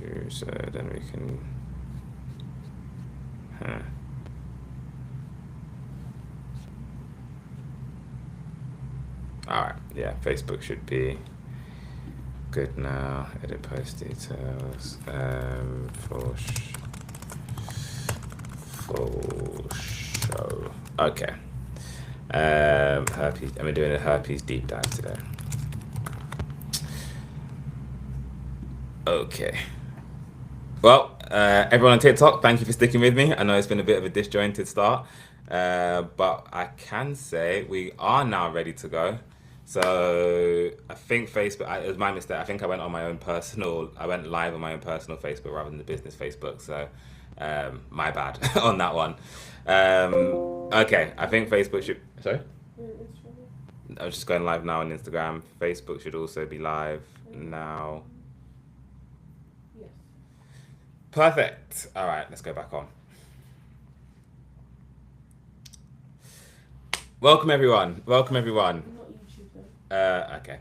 issue, so then we can. All right, yeah, Facebook should be good now. Edit post details. Full show. Okay. Herpes. I'm doing a herpes deep dive today. Okay. Well, everyone on TikTok, thank you for sticking with me. I know it's been a bit of a disjointed start, but I can say we are now ready to go. So I think Facebook, it was my mistake. I think I went live on my own personal Facebook rather than the business Facebook. So my bad on that one. Okay, I think Facebook should. Sorry? I was just going live now on Instagram. Facebook should also be live now. Perfect. All right, let's go back on. Welcome everyone. Okay.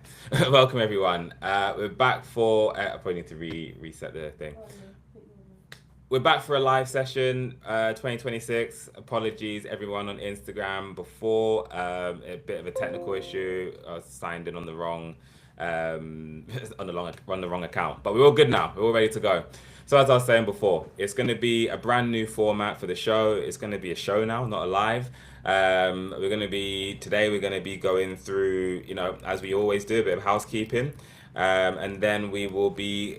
Welcome everyone. We're back for. I probably need to reset the thing. We're back for a live session, 2026. Apologies, everyone on Instagram before. A bit of a technical issue. I was signed in on the wrong, on the wrong account. But we're all good now. We're all ready to go. So as I was saying before, it's going to be a brand new format for the show. It's going to be a show now, not a live. Today we're going to be going through, as we always do, a bit of housekeeping. And then we will be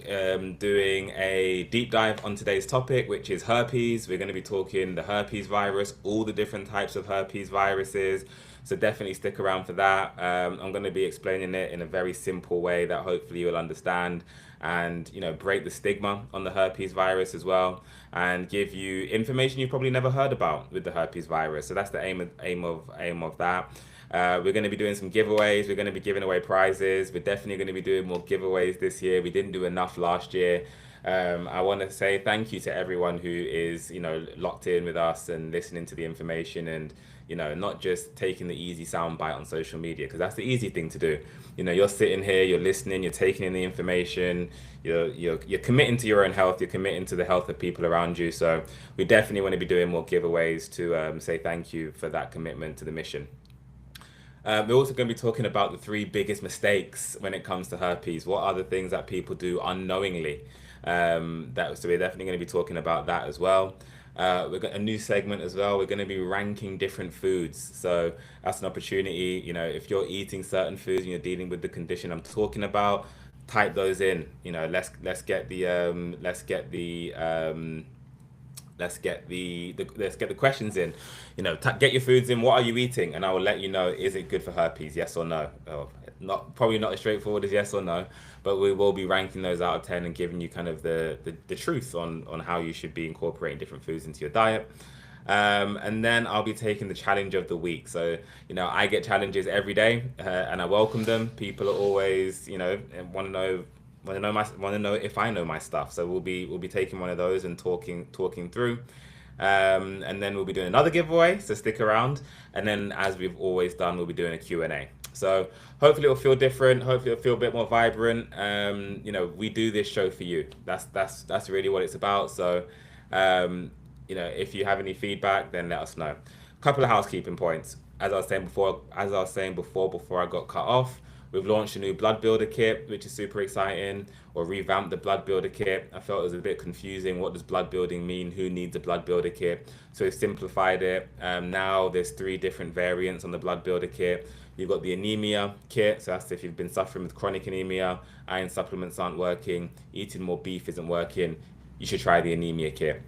doing a deep dive on today's topic, which is herpes. We're going to be talking the herpes virus, all the different types of herpes viruses. So definitely stick around for that. I'm going to be explaining it in a very simple way that hopefully you'll understand, and break the stigma on the herpes virus as well, and give you information you probably never heard about with the herpes virus. So that's the aim of that. We're going to be doing some giveaways. We're going to be giving away prizes. We're definitely going to be doing more giveaways this year. We didn't do enough last year. I want to say thank you to everyone who is, locked in with us and listening to the information, and not just taking the easy soundbite on social media, because that's the easy thing to do. You're sitting here, you're listening, you're taking in the information, you're committing to your own health, you're committing to the health of people around you. So we definitely want to be doing more giveaways to say thank you for that commitment to the mission. We're also going to be talking about the 3 biggest mistakes when it comes to herpes. What are the things that people do unknowingly? So we're definitely going to be talking about that as well. We've got a new segment as well. We're going to be ranking different foods. So that's an opportunity. If you're eating certain foods and you're dealing with the condition I'm talking about, type those in. Let's get the questions in. Get your foods in. What are you eating? And I will let you know, is it good for herpes? Yes or no? Probably not as straightforward as yes or no, but we will be ranking those out of 10 and giving you kind of the truth on how you should be incorporating different foods into your diet. And then I'll be taking the challenge of the week. So, I get challenges every day, and I welcome them. People are always, want to know if I know my stuff. So we'll be taking one of those and talking through. And then we'll be doing another giveaway, so stick around. And then, as we've always done, we'll be doing a Q&A. So hopefully it'll feel different. Hopefully it'll feel a bit more vibrant. We do this show for you. That's really what it's about. So, if you have any feedback, then let us know. A couple of housekeeping points. As I was saying before I got cut off, we've launched a new blood builder kit, which is super exciting, or revamped the blood builder kit. I felt it was a bit confusing. What does blood building mean? Who needs a blood builder kit? So we've simplified it. Now there's 3 different variants on the blood builder kit. You've got the anemia kit, so that's if you've been suffering with chronic anemia, iron supplements aren't working, eating more beef isn't working, you should try the anemia kit.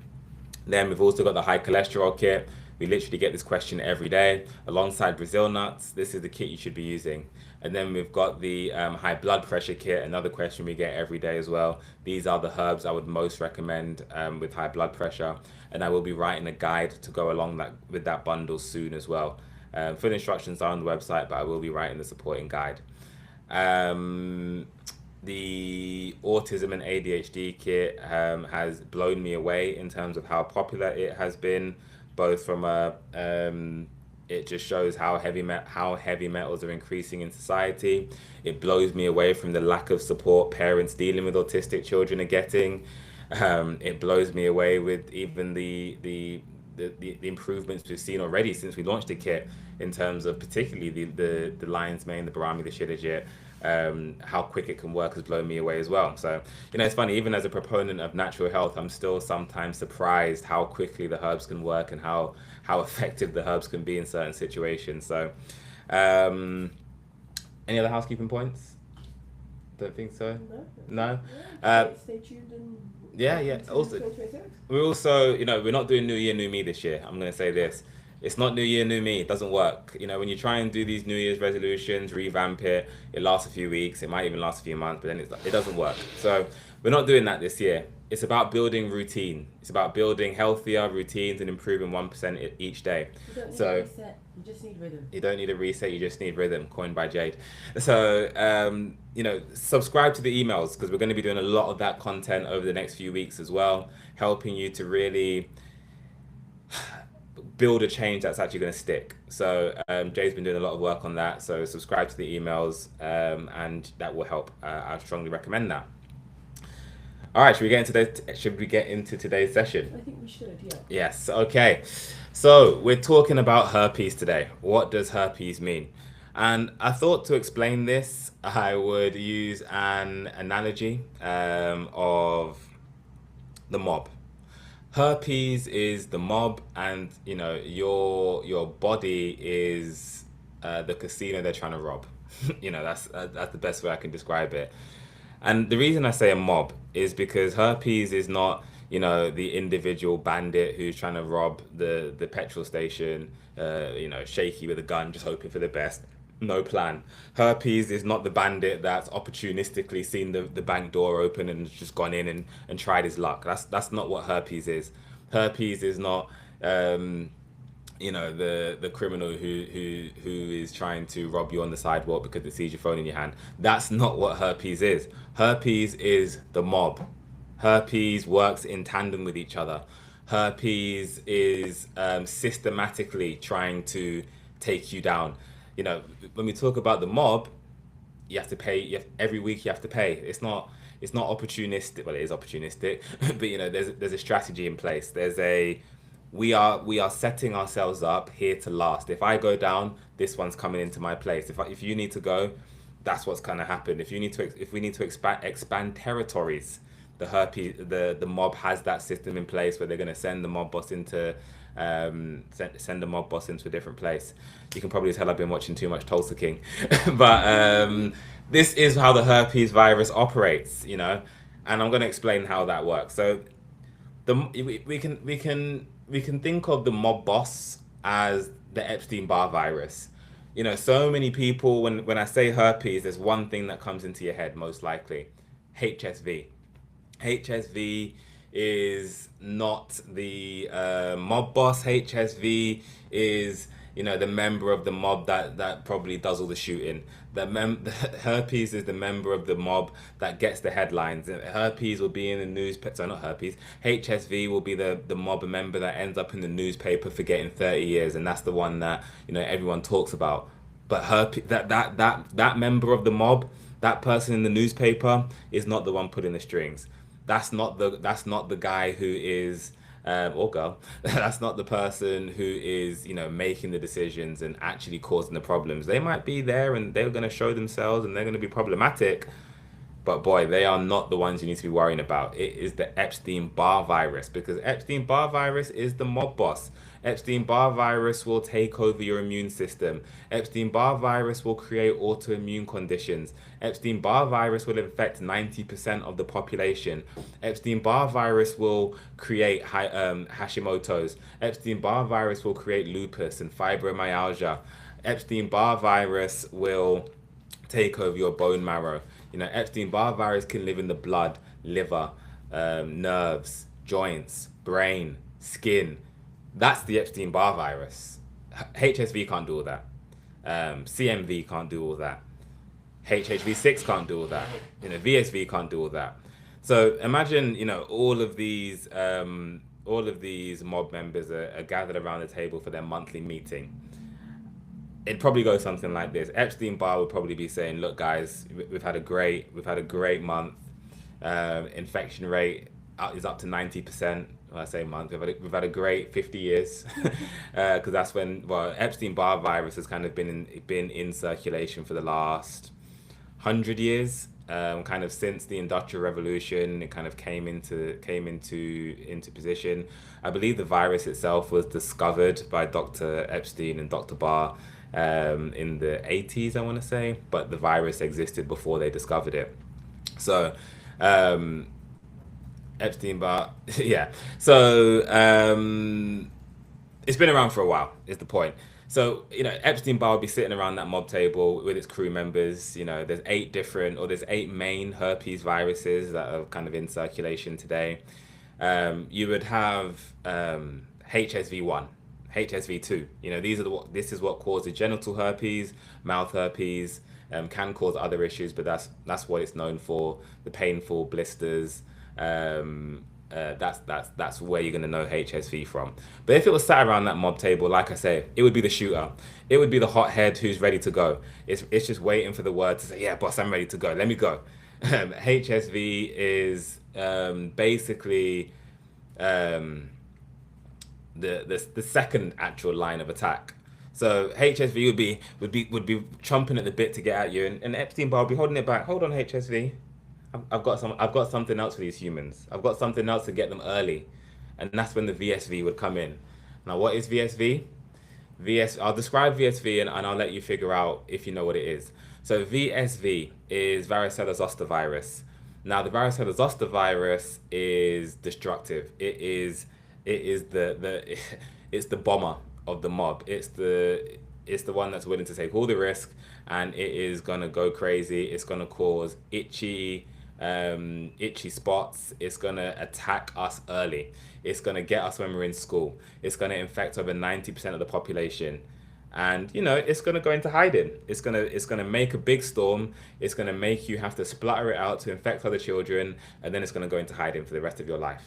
Then we've also got the high cholesterol kit. We literally get this question every day. Alongside Brazil nuts, this is the kit you should be using. And then we've got the high blood pressure kit, another question we get every day as well. These are the herbs I would most recommend with high blood pressure. And I will be writing a guide to go along with that bundle soon as well. Full instructions are on the website, but I will be writing the supporting guide. The autism and ADHD kit has blown me away in terms of how popular it has been, both from a It just shows how heavy metals are increasing in society. It blows me away from the lack of support parents dealing with autistic children are getting. It blows me away with even the improvements we've seen already since we launched the kit in terms of particularly the lion's mane, the Barami, the Shilajit. How quick it can work has blown me away as well. So, it's funny, even as a proponent of natural health, I'm still sometimes surprised how quickly the herbs can work and how effective the herbs can be in certain situations. So, um, any other housekeeping points? Don't think so. No. No. Yeah. Uh, Stay tuned and yeah, yeah. welcome to Also, 2026. we're also, we're not doing New Year, New Me this year. I'm going to say this. It's not New Year, New Me. It doesn't work. When you try and do these New Year's resolutions, revamp it, it lasts a few weeks. It might even last a few months, but then it doesn't work. So we're not doing that this year. It's about building routine. It's about building healthier routines and improving 1% each day. You don't need a So reset, you just need rhythm. you don't need a reset, you just need rhythm, coined by Jade. So, subscribe to the emails because we're going to be doing a lot of that content over the next few weeks as well, helping you to really build a change that's actually going to stick. So, Jade's been doing a lot of work on that. So, subscribe to the emails and that will help. I strongly recommend that. All right, should we get into today's session? I think we should, yeah. Yes, okay. So we're talking about herpes today. What does herpes mean? And I thought to explain this, I would use an analogy of the mob. Herpes is the mob, and your body is the casino they're trying to rob. That's the best way I can describe it. And the reason I say a mob is because herpes is not, the individual bandit who's trying to rob the petrol station, shaky with a gun, just hoping for the best. No plan. Herpes is not the bandit that's opportunistically seen the bank door open and just gone in and tried his luck. That's not what herpes is. Herpes is not the criminal who is trying to rob you on the sidewalk because it sees your phone in your hand. That's not what herpes is. Herpes is the mob. Herpes works in tandem with each other. Herpes is systematically trying to take you down. When we talk about the mob, you have to pay. Every week you have to pay. It's not opportunistic. Well, it is opportunistic, but there's a strategy in place. We are setting ourselves up here to last. If I go down, this one's coming into my place. If you need to go, that's what's gonna happen. If we need to expand territories, the mob has that system in place where they're gonna send the mob boss into send the mob boss into a different place. You can probably tell I've been watching too much Tulsa King, but this is how the herpes virus operates, and I'm going to explain how that works. So we can think of the mob boss as the Epstein-Barr virus. So many people when I say herpes, there's one thing that comes into your head most likely: HSV. HSV is not the mob boss. HSV is the member of the mob that probably does all the shooting. The herpes is the member of the mob that gets the headlines. Herpes will be in the news. Sorry, not herpes. HSV will be the mob member that ends up in the newspaper for getting 30 years, and that's the one that everyone talks about. But herpes, that member of the mob, that person in the newspaper, is not the one pulling the strings. That's not the guy who is or girl. That's not the person who is making the decisions and actually causing the problems. They might be there and they're going to show themselves and they're going to be problematic, but boy, they are not the ones you need to be worrying about. It is the Epstein-Barr virus, because Epstein-Barr virus is the mob boss. Epstein-Barr virus will take over your immune system. Epstein-Barr virus will create autoimmune conditions. Epstein-Barr virus will infect 90% of the population. Epstein-Barr virus will create Hashimoto's. Epstein-Barr virus will create lupus and fibromyalgia. Epstein-Barr virus will take over your bone marrow. Epstein-Barr virus can live in the blood, liver, nerves, joints, brain, skin. That's the Epstein-Barr virus. HSV can't do all that. CMV can't do all that. HHV6 can't do all that. VSV can't do all that. So imagine, all of these mob members are gathered around the table for their monthly meeting, It'd probably go something like this. Epstein-Barr would probably be saying, "Look, guys, we've had a great month. Infection rate is up to 90%. When I say month, we've had a great 50 years, because that's when Epstein-Barr virus has kind of been in circulation for the last 100 years. Kind of since the Industrial Revolution, it kind of came into position. I believe the virus itself was discovered by Dr. Epstein and Dr. Barr in the 80s, I want to say, but the virus existed before they discovered it. So, um, Epstein Barr, yeah. So, it's been around for a while, is the point. So, Epstein Barr will be sitting around that mob table with its crew members. There's eight main herpes viruses that are kind of in circulation today. You would have HSV1, HSV2. This is what causes genital herpes, mouth herpes, can cause other issues, but that's what it's known for. The painful blisters. That's where you're gonna know HSV from. But if it was sat around that mob table, like I say, it would be the shooter. It would be the hothead who's ready to go. It's just waiting for the word to say, "Yeah, boss, I'm ready to go. Let me go." HSV is basically um, the second actual line of attack. So HSV would be chomping at the bit to get at you, and Epstein Barr would be holding it back. Hold on, HSV. I've got something else for these humans. I've got something else to get them early, and that's when the VSV would come in. Now, what is VSV? I'll describe VSV, and I'll let you figure out if you know what it is. So VSV is varicella zoster virus. Now, the varicella zoster virus is destructive. It is the it's the bomber of the mob. It's the one that's willing to take all the risk, and it is gonna go crazy. It's gonna cause itchy spots. It's gonna attack us early. It's gonna get us when we're in school. It's gonna infect over 90% of the population, and it's gonna go into hiding. It's gonna make a big storm. It's gonna make you have to splutter it out to infect other children, and then it's gonna go into hiding for the rest of your life.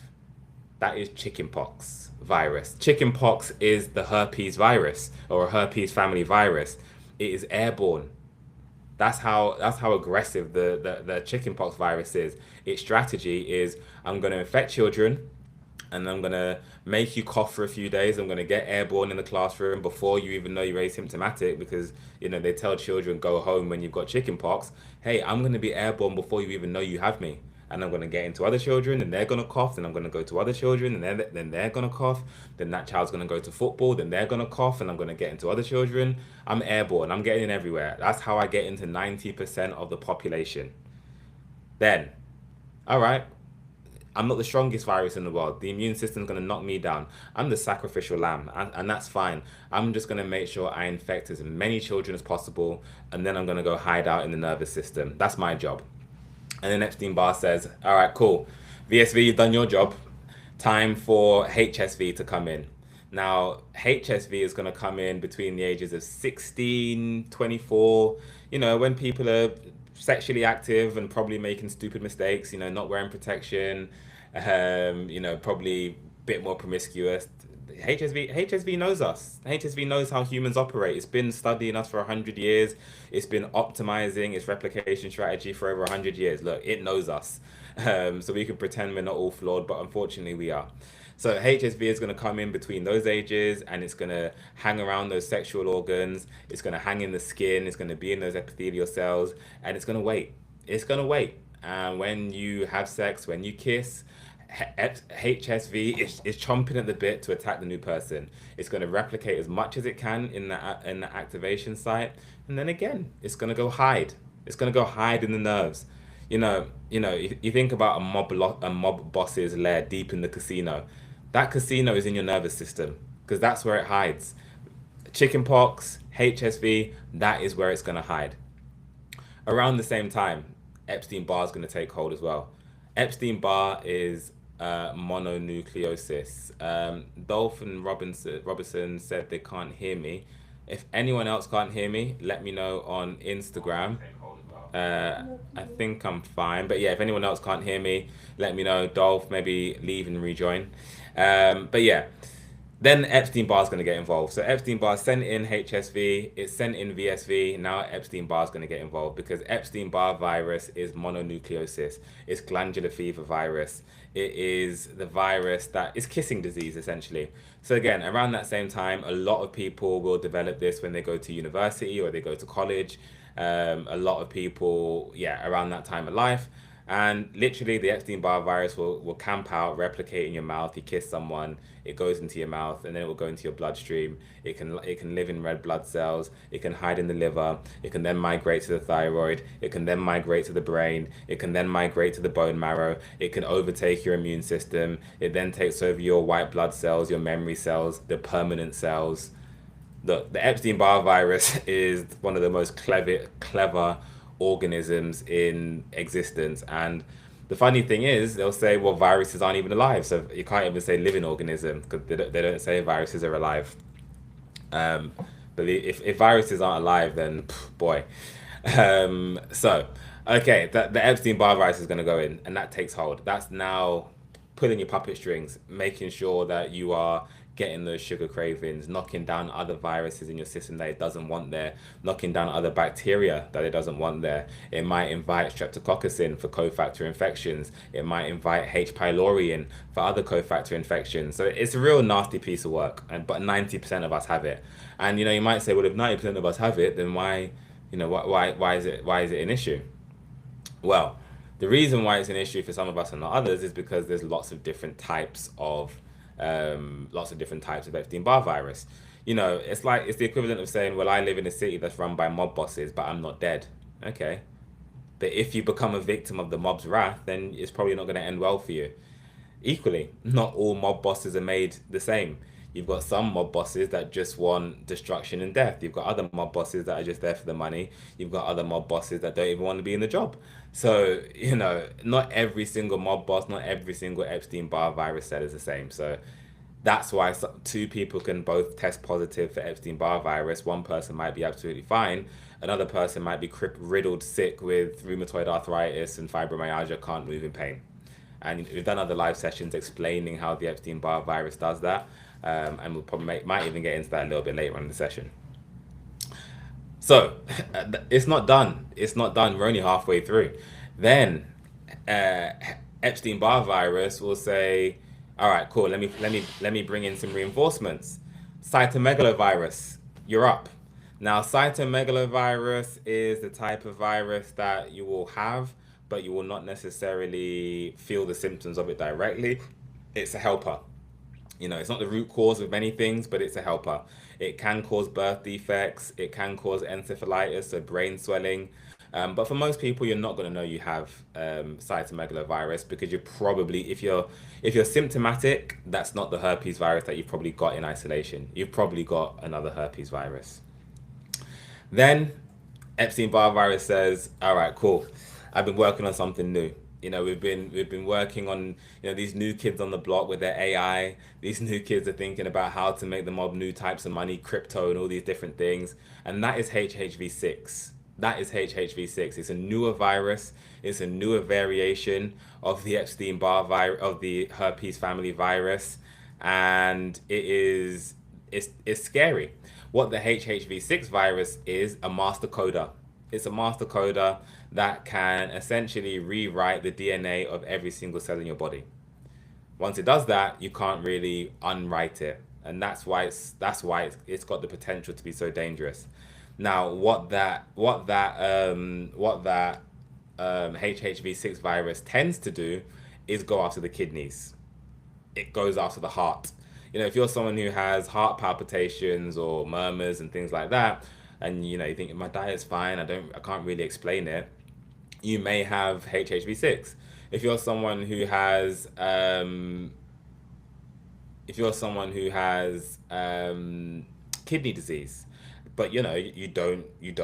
That is chickenpox virus. Chickenpox is the herpes virus, or a herpes family virus. It is airborne. That's how aggressive the chickenpox virus is. Its strategy is, I'm going to infect children, and I'm going to make you cough for a few days. I'm going to get airborne in the classroom before you even know you're asymptomatic, because they tell children, go home when you've got chickenpox. Hey, I'm going to be airborne before you even know you have me. And I'm going to get into other children, and they're going to cough. Then I'm going to go to other children, and then they're going to cough. Then that child's going to go to football. Then they're going to cough, and I'm going to get into other children. I'm airborne. I'm getting in everywhere. That's how I get into 90% of the population. Then, all right, I'm not the strongest virus in the world. The immune system's going to knock me down. I'm the sacrificial lamb, and that's fine. I'm just going to make sure I infect as many children as possible, and then I'm going to go hide out in the nervous system. That's my job. And then Epstein Barr says, all right, cool. VSV, you've done your job. Time for HSV to come in. Now, HSV is going to come in between the ages of 16, 24, when people are sexually active and probably making stupid mistakes, not wearing protection, probably a bit more promiscuous. HSV knows us. HSV knows how humans operate. It's been studying us for 100 years. It's been optimizing its replication strategy for over 100 years. Look, it knows us. So we can pretend we're not all flawed, but unfortunately we are. So HSV is going to come in between those ages, and it's going to hang around those sexual organs. It's going to hang in the skin. It's going to be in those epithelial cells, and it's going to wait. It's going to wait. And when you have sex, when you kiss, HSV is chomping at the bit to attack the new person. It's going to replicate as much as it can in the activation site, and then again, it's going to go hide. It's going to go hide in the nerves. You think about a mob boss's lair deep in the casino. That casino is in your nervous system, because that's where it hides. Chickenpox, HSV, that is where it's going to hide. Around the same time, Epstein Barr is going to take hold as well. Epstein Barr is mononucleosis. Dolph and Robertson said they can't hear me. If anyone else can't hear me, let me know on Instagram. I think I'm fine, but yeah, if anyone else can't hear me, let me know. Dolph, maybe leave and rejoin. But yeah, Then Epstein-Barr is going to get involved. So Epstein-Barr sent in HSV, it's sent in VSV. Now Epstein-Barr is going to get involved because Epstein-Barr virus is mononucleosis. It's glandular fever virus. It is the virus that is kissing disease essentially. So again, around that same time, a lot of people will develop this when they go to university or they go to college. A lot of people, yeah, around that time of life. And literally, the Epstein-Barr virus will camp out, replicate in your mouth. You kiss someone, it goes into your mouth, and then it will go into your bloodstream. It can live in red blood cells. It can hide in the liver. It can then migrate to the thyroid. It can then migrate to the brain. It can then migrate to the bone marrow. It can overtake your immune system. It then takes over your white blood cells, your memory cells, the permanent cells. The Epstein-Barr virus is one of the most clever organisms in existence. And the funny thing is, they'll say, well, viruses aren't even alive. So you can't even say living organism because they don't say viruses are alive. Um, but if viruses aren't alive, then boy. So, okay, the Epstein-Barr virus is going to go in, and that takes hold. That's now pulling your puppet strings, making sure that you are getting those sugar cravings, knocking down other viruses in your system that it doesn't want there, knocking down other bacteria that it doesn't want there. It might invite streptococcus in for cofactor infections. It might invite H. pylori in for other cofactor infections. So it's a real nasty piece of work, but 90% of us have it. And you might say, well, if 90% of us have it, then why, why is it an issue? Well, the reason why it's an issue for some of us and not others is because there's lots of different types of Epstein-Barr virus. It's the equivalent of saying, well, I live in a city that's run by mob bosses, but I'm not dead. Okay. But if you become a victim of the mob's wrath, then it's probably not going to end well for you. Equally, not all mob bosses are made the same. You've got some mob bosses that just want destruction and death. You've got other mob bosses that are just there for the money. You've got other mob bosses that don't even want to be in the job. So, not every single mob boss, not every single Epstein-Barr virus cell is the same. So that's why two people can both test positive for Epstein-Barr virus. One person might be absolutely fine. Another person might be riddled sick with rheumatoid arthritis and fibromyalgia, can't move in pain. And we've done other live sessions explaining how the Epstein-Barr virus does that. And we'll probably might even get into that a little bit later on in the session. So it's not done. It's not done. We're only halfway through. Then Epstein-Barr virus will say, "All right, cool. Let me bring in some reinforcements. Cytomegalovirus, you're up." Now, cytomegalovirus is the type of virus that you will have, but you will not necessarily feel the symptoms of it directly. It's a helper. It's not the root cause of many things, but it's a helper. It can cause birth defects. It can cause encephalitis, so brain swelling. But for most people, you're not going to know you have cytomegalovirus because you're probably, if you're symptomatic, that's not the herpes virus that you've probably got in isolation. You've probably got another herpes virus. Then Epstein-Barr virus says, "All right, cool. I've been working on something new. We've been working on these new kids on the block with their AI. These new kids are thinking about how to make the mob new types of money, crypto, and all these different things. And that is HHV6. That is HHV6. It's a newer virus. It's a newer variation of the Epstein-Barr virus, of the herpes family virus, and it's scary. What the HHV6 virus is a master coder. It's a master coder that can essentially rewrite the DNA of every single cell in your body. Once it does that, you can't really unwrite it, and that's why it's got the potential to be so dangerous. Now, what that HHV6 virus tends to do is go after the kidneys. It goes after the heart. If you're someone who has heart palpitations or murmurs and things like that, and you think my diet's fine, I can't really explain it, you may have HHV6. If you're someone who has kidney disease, but you don't eat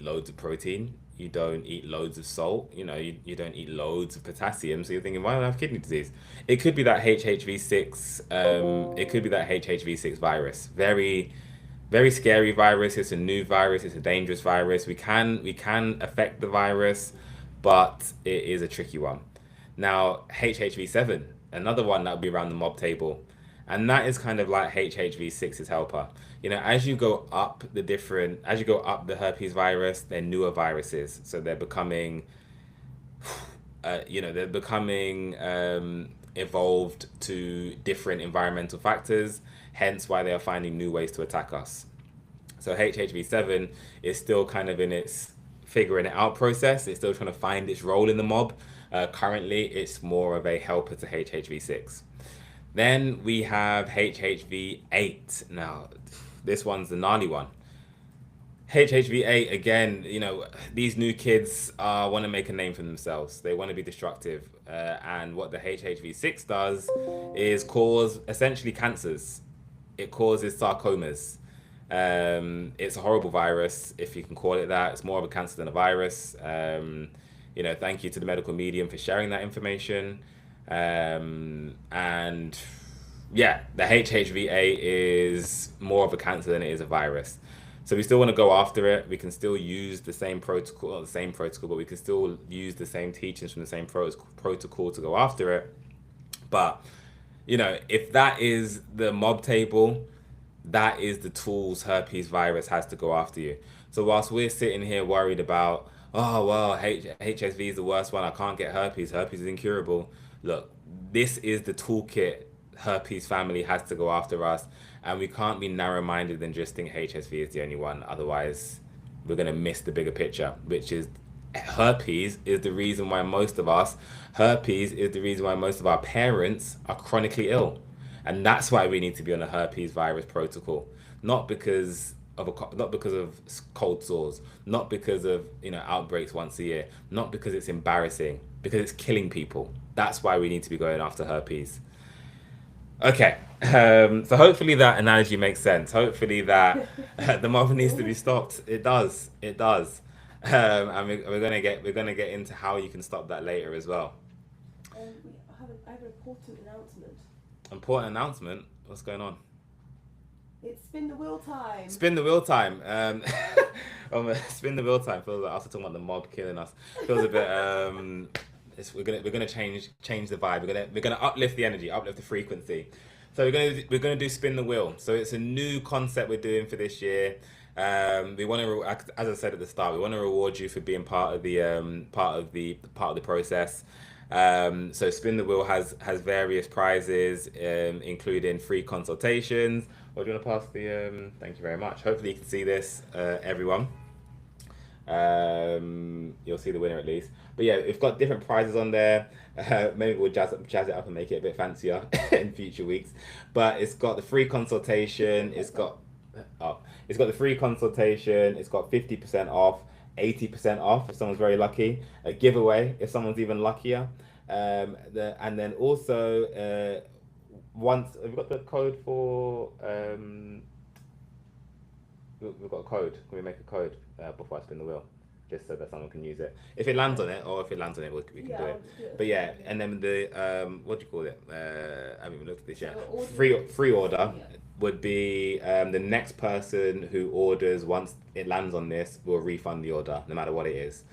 loads of protein, you don't eat loads of salt, you don't eat loads of potassium, so you're thinking, why do I have kidney disease? It could be that HHV6, virus. Very, very scary virus. It's a new virus. It's a dangerous virus. We can affect the virus, but it is a tricky one. Now, HHV7, another one that would be around the mob table. And that is kind of like HHV6's helper. As you go up the herpes virus, they're newer viruses. So they're becoming evolved to different environmental factors, hence why they are finding new ways to attack us. So HHV7 is still kind of in its figuring it out process. It's still trying to find its role in the mob. Currently, it's more of a helper to HHV6. Then we have HHV8. Now, this one's the gnarly one. HHV8, again, these new kids want to make a name for themselves. They want to be destructive. And what the HHV6 does is cause essentially cancers. It causes sarcomas. It's a horrible virus, if you can call it that. It's more of a cancer than a virus. Thank you to the medical medium for sharing that information. And yeah, the HHV8 is more of a cancer than it is a virus. So we still want to go after it. We can still use the same protocol, not the same protocol, but we can still use the same teachings from the same protocol to go after it. But, if that is the mob table, that is the tools herpes virus has to go after you. So whilst we're sitting here worried about, oh, well, HSV is the worst one, I can't get herpes, herpes is incurable. Look, this is the toolkit herpes family has to go after us, and we can't be narrow-minded and just think HSV is the only one. Otherwise, we're going to miss the bigger picture, which is herpes is the reason why most of our parents are chronically ill. And that's why we need to be on a herpes virus protocol, not because of cold sores, not because of outbreaks once a year, not because it's embarrassing, because it's killing people. That's why we need to be going after herpes. Okay, so hopefully that analogy makes sense. Hopefully that the mob needs to be stopped. It does. And we're gonna get into how you can stop that later as well. I have an important announcement. Important announcement? What's going on? It's spin the wheel time. Spin the wheel time. Spin the wheel time. Feels like after talking about the mob killing us, feels a bit. We're gonna change the vibe. We're gonna uplift the energy, uplift the frequency. So we're gonna do spin the wheel. So it's a new concept we're doing for this year. We want to, as I said at the start, we want to reward you for being part of the process. So Spin the Wheel has various prizes, including free consultations. Or do you want to pass the? Thank you very much. Hopefully you can see this, everyone. You'll see the winner at least. But yeah, we've got different prizes on there. Maybe we'll jazz it up and make it a bit fancier in future weeks. But it's got the free consultation. It's got the free consultation. It's got 50% off. 80% off if someone's very lucky, a giveaway if someone's even luckier, and then also once we've got the code for we've got a code. Can we make a code before I spin the wheel, just so that someone can use it if it lands on it, or if it lands on it we can do it. But yeah, and then the what do you call it? I haven't even looked at this yet. Free order. Yeah. Would be the next person who orders, once it lands on this, will refund the order no matter what it is.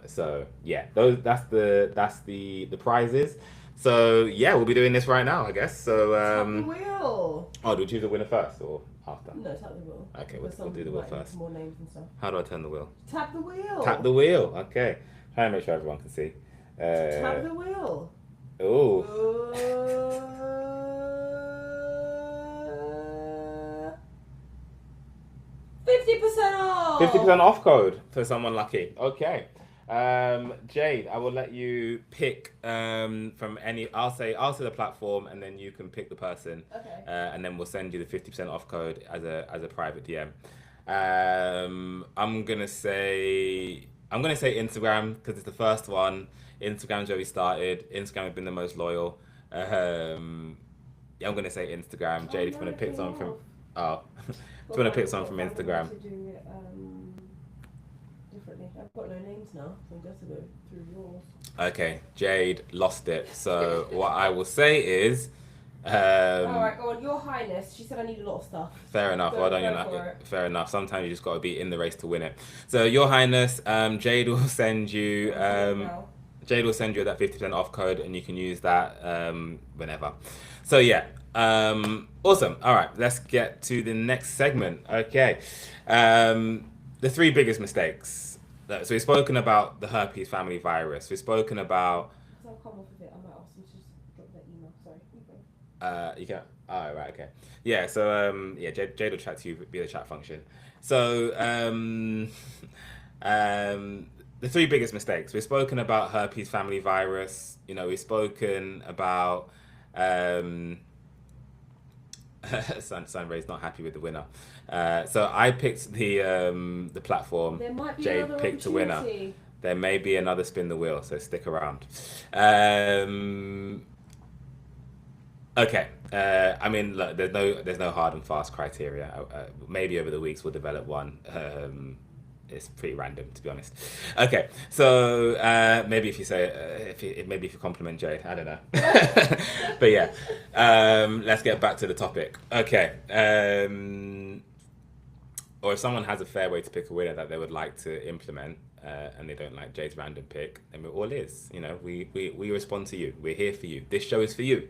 So yeah, that's the prizes. So yeah, we'll be doing this right now, I guess. So tap the wheel. Oh, do we choose the winner first or after? No, tap the wheel. Okay, we'll do the wheel first. More names and stuff. How do I turn the wheel? Tap the wheel. Tap the wheel. Okay, try and make sure everyone can see. Tap the wheel. Oh. 50% off! 50% off code for someone lucky. Okay. Jade, I will let you pick from any. I'll say the platform, and then you can pick the person. Okay. And then we'll send you the 50% off code as a private DM. I'm gonna say Instagram because it's the first one. Instagram's where we started. Instagram has been the most loyal. Yeah, I'm gonna say Instagram. Jade, if you wanna pick someone from. Oh. Do you want to pick someone from Instagram? Do it differently. I've got no names now, so I'm going to go through yours. Okay, Jade lost it. So what I will say is. Alright, go on. Your Highness. She said I need a lot of stuff. Fair enough. Well done. Fair enough. Sometimes you just got to be in the race to win it. So Your Highness, Jade will send you. Jade will send you that 50% off code, and you can use that whenever. So yeah, awesome. All right, let's get to the next segment. Okay, the three biggest mistakes. So we've spoken about the herpes family virus. We've spoken about. So I'll come off of it. I might ask them to just drop that email. Sorry. You can. Oh, right. Okay. Yeah. So yeah, Jade will chat to you via the chat function. So the three biggest mistakes. We've spoken about herpes family virus. You know, we've spoken about Sunray's not happy with the winner. So I picked the platform. There might be Jade picked a winner. There may be another spin the wheel, so stick around. Okay. I mean, look, there's no hard and fast criteria. Maybe over the weeks we'll develop one. It's pretty random, to be honest. Okay, so maybe if you say, maybe if you compliment Jade, I don't know. But yeah, let's get back to the topic. Okay, or if someone has a fair way to pick a winner that they would like to implement, and they don't like Jade's random pick, then we're all is. You know, we respond to you. We're here for you. This show is for you.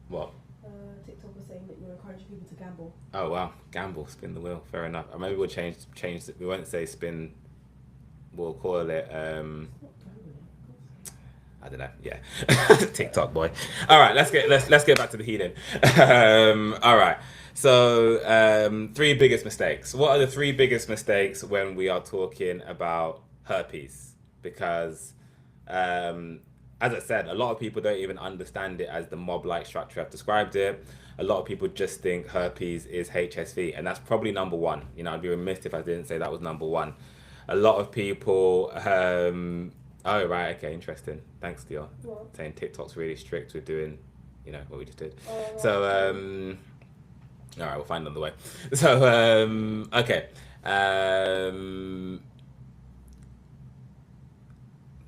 What? TikTok was saying that you're encouraging people to gamble. Oh wow, gamble, spin the wheel. Fair enough. Maybe we'll change. We won't say spin. We'll call it. I don't know. Yeah, TikTok boy. All right, let's get back to the healing. All right. So three biggest mistakes. What are the three biggest mistakes when we are talking about herpes? Because as I said, a lot of people don't even understand it as the mob-like structure I've described it. A lot of people just think herpes is HSV, and that's probably number one. You know, I'd be remiss if I didn't say that was number one. A lot of people. Oh right, okay, interesting. Thanks, Dior. What? Saying TikTok's really strict with doing, you know, what we just did. Right. So all right, we'll find another way. So okay.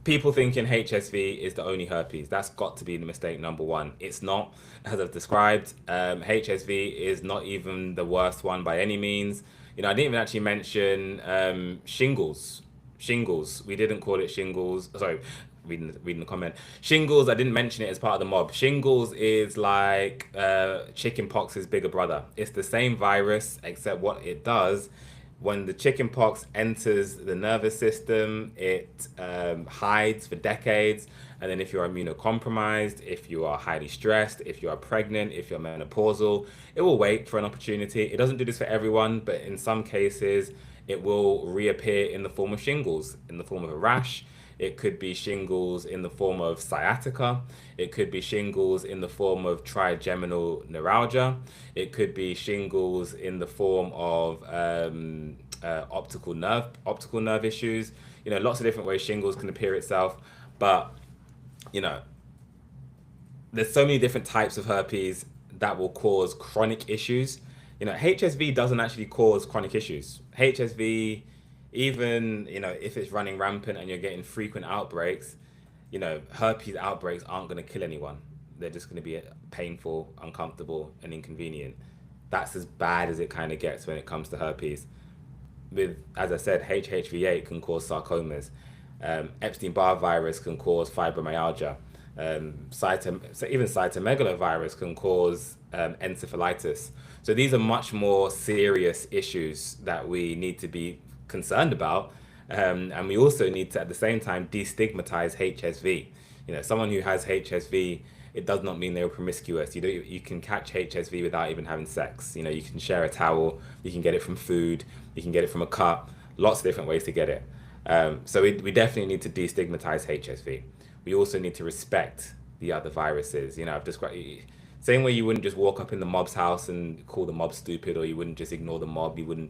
People thinking HSV is the only herpes. That's got to be the mistake number one. It's not, as I've described. HSV is not even the worst one by any means. You know, I didn't even actually mention shingles. Shingles. We didn't call it shingles. Sorry, reading the comment. Shingles, I didn't mention it as part of the mob. Shingles is like chickenpox's bigger brother. It's the same virus, except what it does. When the chickenpox enters the nervous system, it hides for decades. And then if you're immunocompromised, if you are highly stressed, if you are pregnant, if you're menopausal, it will wait for an opportunity. It doesn't do this for everyone, but in some cases, it will reappear in the form of shingles, in the form of a rash. It could be shingles in the form of sciatica. It could be shingles in the form of trigeminal neuralgia. It could be shingles in the form of optical nerve issues. You know, lots of different ways shingles can appear itself. But, you know, there's so many different types of herpes that will cause chronic issues. You know, HSV doesn't actually cause chronic issues. HSV, even, you know, if it's running rampant and you're getting frequent outbreaks, you know, herpes outbreaks aren't going to kill anyone. They're just going to be painful, uncomfortable, and inconvenient. That's as bad as it kind of gets when it comes to herpes. With, as I said, HHV8 can cause sarcomas. Epstein-Barr virus can cause fibromyalgia. Even cytomegalovirus can cause encephalitis. So these are much more serious issues that we need to be concerned about, and we also need to at the same time destigmatize HSV. You know, someone who has HSV, it does not mean they're promiscuous. You can catch HSV without even having sex. You know, you can share a towel, you can get it from food, you can get it from a cut, lots of different ways to get it. So we definitely need to destigmatize HSV. We also need to respect the other viruses. You know, I've described. Same way you wouldn't just walk up in the mob's house and call the mob stupid, or you wouldn't just ignore the mob. You'd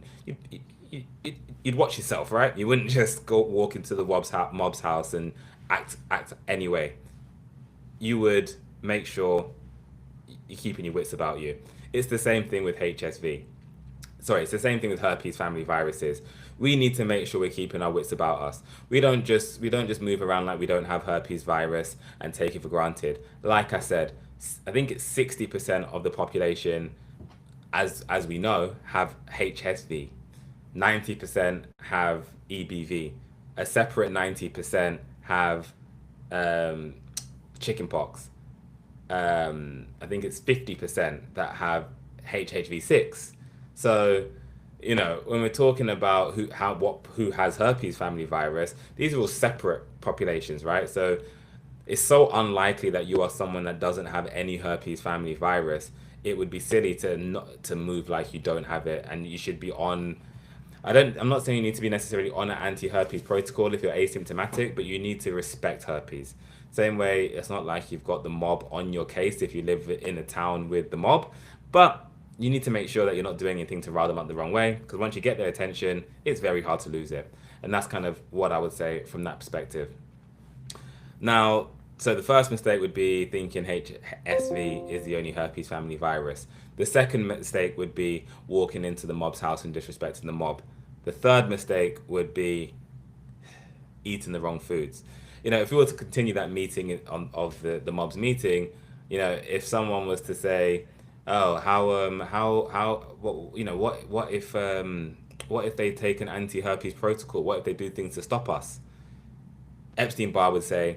watch yourself, right? You wouldn't just go walk into the mob's house and act anyway. You would make sure you're keeping your wits about you. It's the same thing with HSV. Sorry, it's the same thing with herpes family viruses. We need to make sure we're keeping our wits about us. We don't just move around like we don't have herpes virus and take it for granted. Like I said, I think it's 60% of the population, as we know, have HSV. 90% have EBV. a separate 90% have chicken pox. I think it's 50% that have HHV6. So, when we're talking about who has herpes family virus, these are all separate populations, right? So it's so unlikely that you are someone that doesn't have any herpes family virus. It would be silly to not to move like you don't have it, and you should be on. I'm not saying you need to be necessarily on an anti-herpes protocol if you're asymptomatic, but you need to respect herpes. Same way, it's not like you've got the mob on your case if you live in a town with the mob, but you need to make sure that you're not doing anything to rile them up the wrong way, because once you get their attention, it's very hard to lose it. And that's kind of what I would say from that perspective. Now, so the first mistake would be thinking HSV is the only herpes family virus. The second mistake would be walking into the mob's house and disrespecting the mob. The third mistake would be eating the wrong foods. If we were to continue that meeting of the mob's meeting, if someone was to say, "Oh, what if they take an anti-herpes protocol? What if they do things to stop us?" Epstein-Barr would say,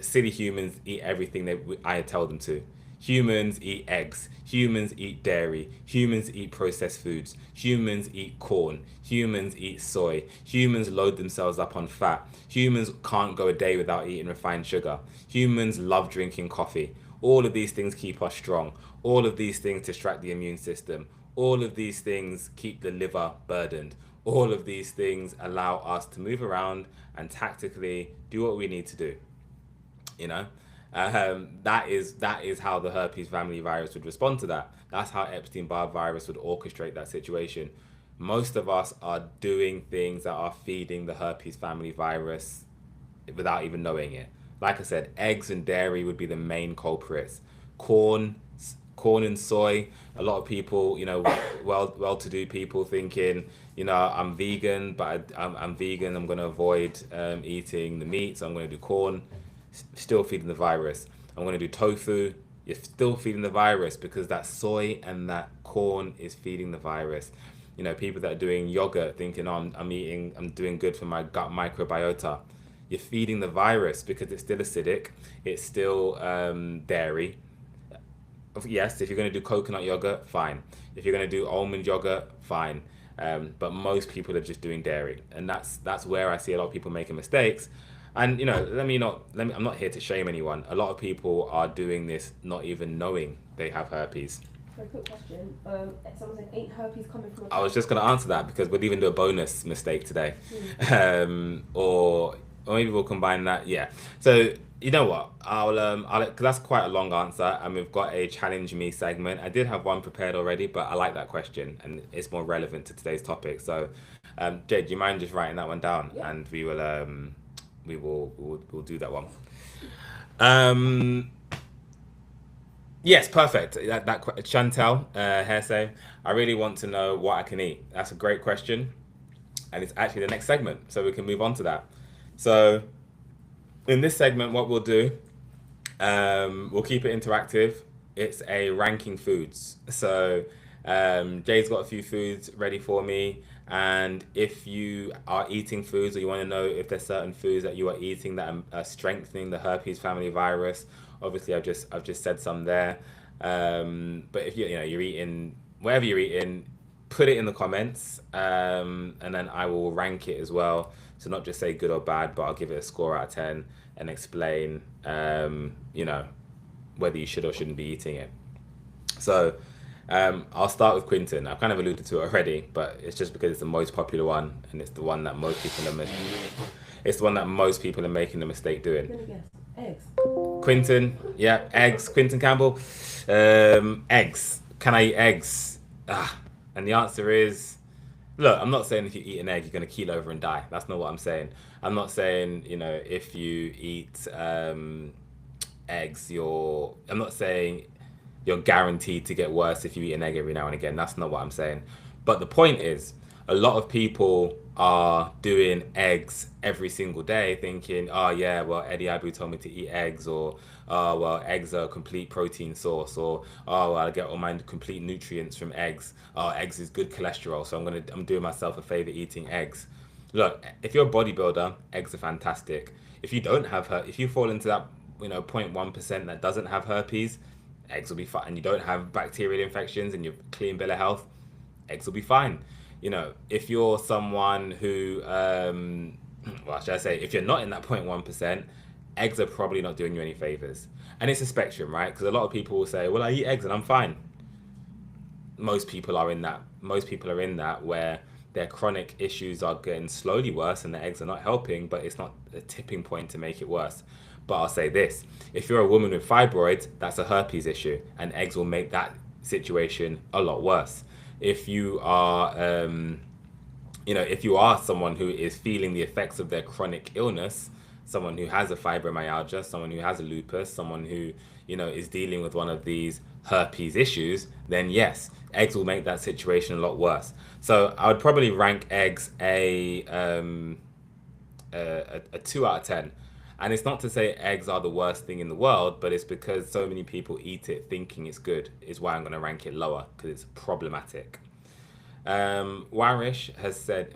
silly humans eat everything that I tell them to. Humans eat eggs. Humans eat dairy. Humans eat processed foods. Humans eat corn. Humans eat soy. Humans load themselves up on fat. Humans can't go a day without eating refined sugar. Humans love drinking coffee. All of these things keep us strong. All of these things distract the immune system. All of these things keep the liver burdened. All of these things allow us to move around and tactically do what we need to do. That is how the herpes family virus would respond to that. That's how Epstein-Barr virus would orchestrate that situation. Most of us are doing things that are feeding the herpes family virus without even knowing it. Like I said, eggs and dairy would be the main culprits. Corn and soy. A lot of people, well-to-do people thinking, I'm vegan, but I'm vegan. I'm going to avoid eating the meat, so I'm going to do corn. Still feeding the virus. I'm going to do tofu. You're still feeding the virus because that soy and that corn is feeding the virus. People that are doing yogurt thinking, oh, I'm doing good for my gut microbiota. You're feeding the virus because it's still acidic. It's still dairy. Yes, if you're going to do coconut yogurt, fine. If you're going to do almond yogurt, fine. But most people are just doing dairy, and that's where I see a lot of people making mistakes. And I'm not here to shame anyone. A lot of people are doing this not even knowing they have herpes. Very quick question. Someone said, ain't herpes coming from I was just going to answer that because we'll even do a bonus mistake today. Or maybe we'll combine that. Yeah. So you know what? I'll because that's quite a long answer, and we've got a challenge me segment. I did have one prepared already, but I like that question, and it's more relevant to today's topic. So, Jade, do you mind just writing that one down, Yeah. and we'll do that one. Yes, perfect. That Chantel Hearsay. I really want to know what I can eat. That's a great question, and it's actually the next segment, so we can move on to that. So, in this segment, what we'll do, we'll keep it interactive. It's a ranking foods. So, Jay's got a few foods ready for me. And if you are eating foods or you want to know if there's certain foods that you are eating that are strengthening the herpes family virus, obviously I've just said some there. But if you're eating whatever you're eating, put it in the comments, and then I will rank it as well. So not just say good or bad, but I'll give it a score out of 10 and explain, whether you should or shouldn't be eating it. So I'll start with Quinton. I've kind of alluded to it already, but it's just because it's the most popular one, and it's the one that most people are making the mistake doing. I'm gonna guess. Eggs. Quinton, yeah, eggs. Quinton Campbell, eggs. Can I eat eggs? And the answer is, look, I'm not saying if you eat an egg, you're going to keel over and die. That's not what I'm saying. I'm not saying, if you eat eggs, I'm not saying you're guaranteed to get worse if you eat an egg every now and again. That's not what I'm saying. But the point is, a lot of people are doing eggs every single day thinking, oh yeah, well, Eddie Abu told me to eat eggs, or oh, well, eggs are a complete protein source, or oh, well, I get all my complete nutrients from eggs. Oh, eggs is good cholesterol, so I'm doing myself a favor eating eggs. Look, if you're a bodybuilder, eggs are fantastic. If you don't have if you fall into that 0.1% that doesn't have herpes, eggs will be fine. And you don't have bacterial infections and you're clean bill of health, eggs will be fine. If you're someone who, well, should I say, if you're not in that 0.1%, eggs are probably not doing you any favors. And it's a spectrum, right? Because a lot of people will say, well, I eat eggs and I'm fine. Most people are in that. Most people are in that where their chronic issues are getting slowly worse and the eggs are not helping, but it's not a tipping point to make it worse. But I'll say this, if you're a woman with fibroids, that's a herpes issue, and eggs will make that situation a lot worse. If you are, if you are someone who is feeling the effects of their chronic illness, someone who has a fibromyalgia, someone who has a lupus, someone who, is dealing with one of these herpes issues, then yes, eggs will make that situation a lot worse. So I would probably rank eggs a 2 out of 10. And it's not to say eggs are the worst thing in the world, but it's because so many people eat it thinking it's good, is why I'm going to rank it lower, because it's problematic. Warish has said...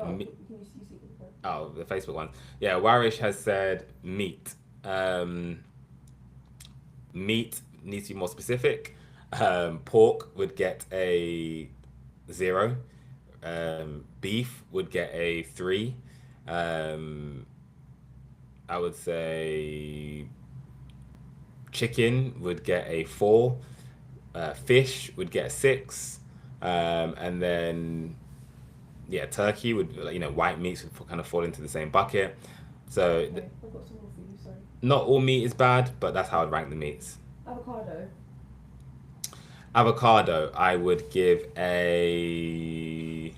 Oh, the Facebook one. Yeah, Warish has said meat. Meat needs to be more specific. Pork would get a 0. Beef would get a 3. I would say chicken would get a 4. Fish would get a 6. And then, yeah, turkey would, white meats would kind of fall into the same bucket. So, Okay, I've got some more for you, sorry. not all meat is bad, but that's how I'd rank the meats. Avocado. Avocado, I would give a.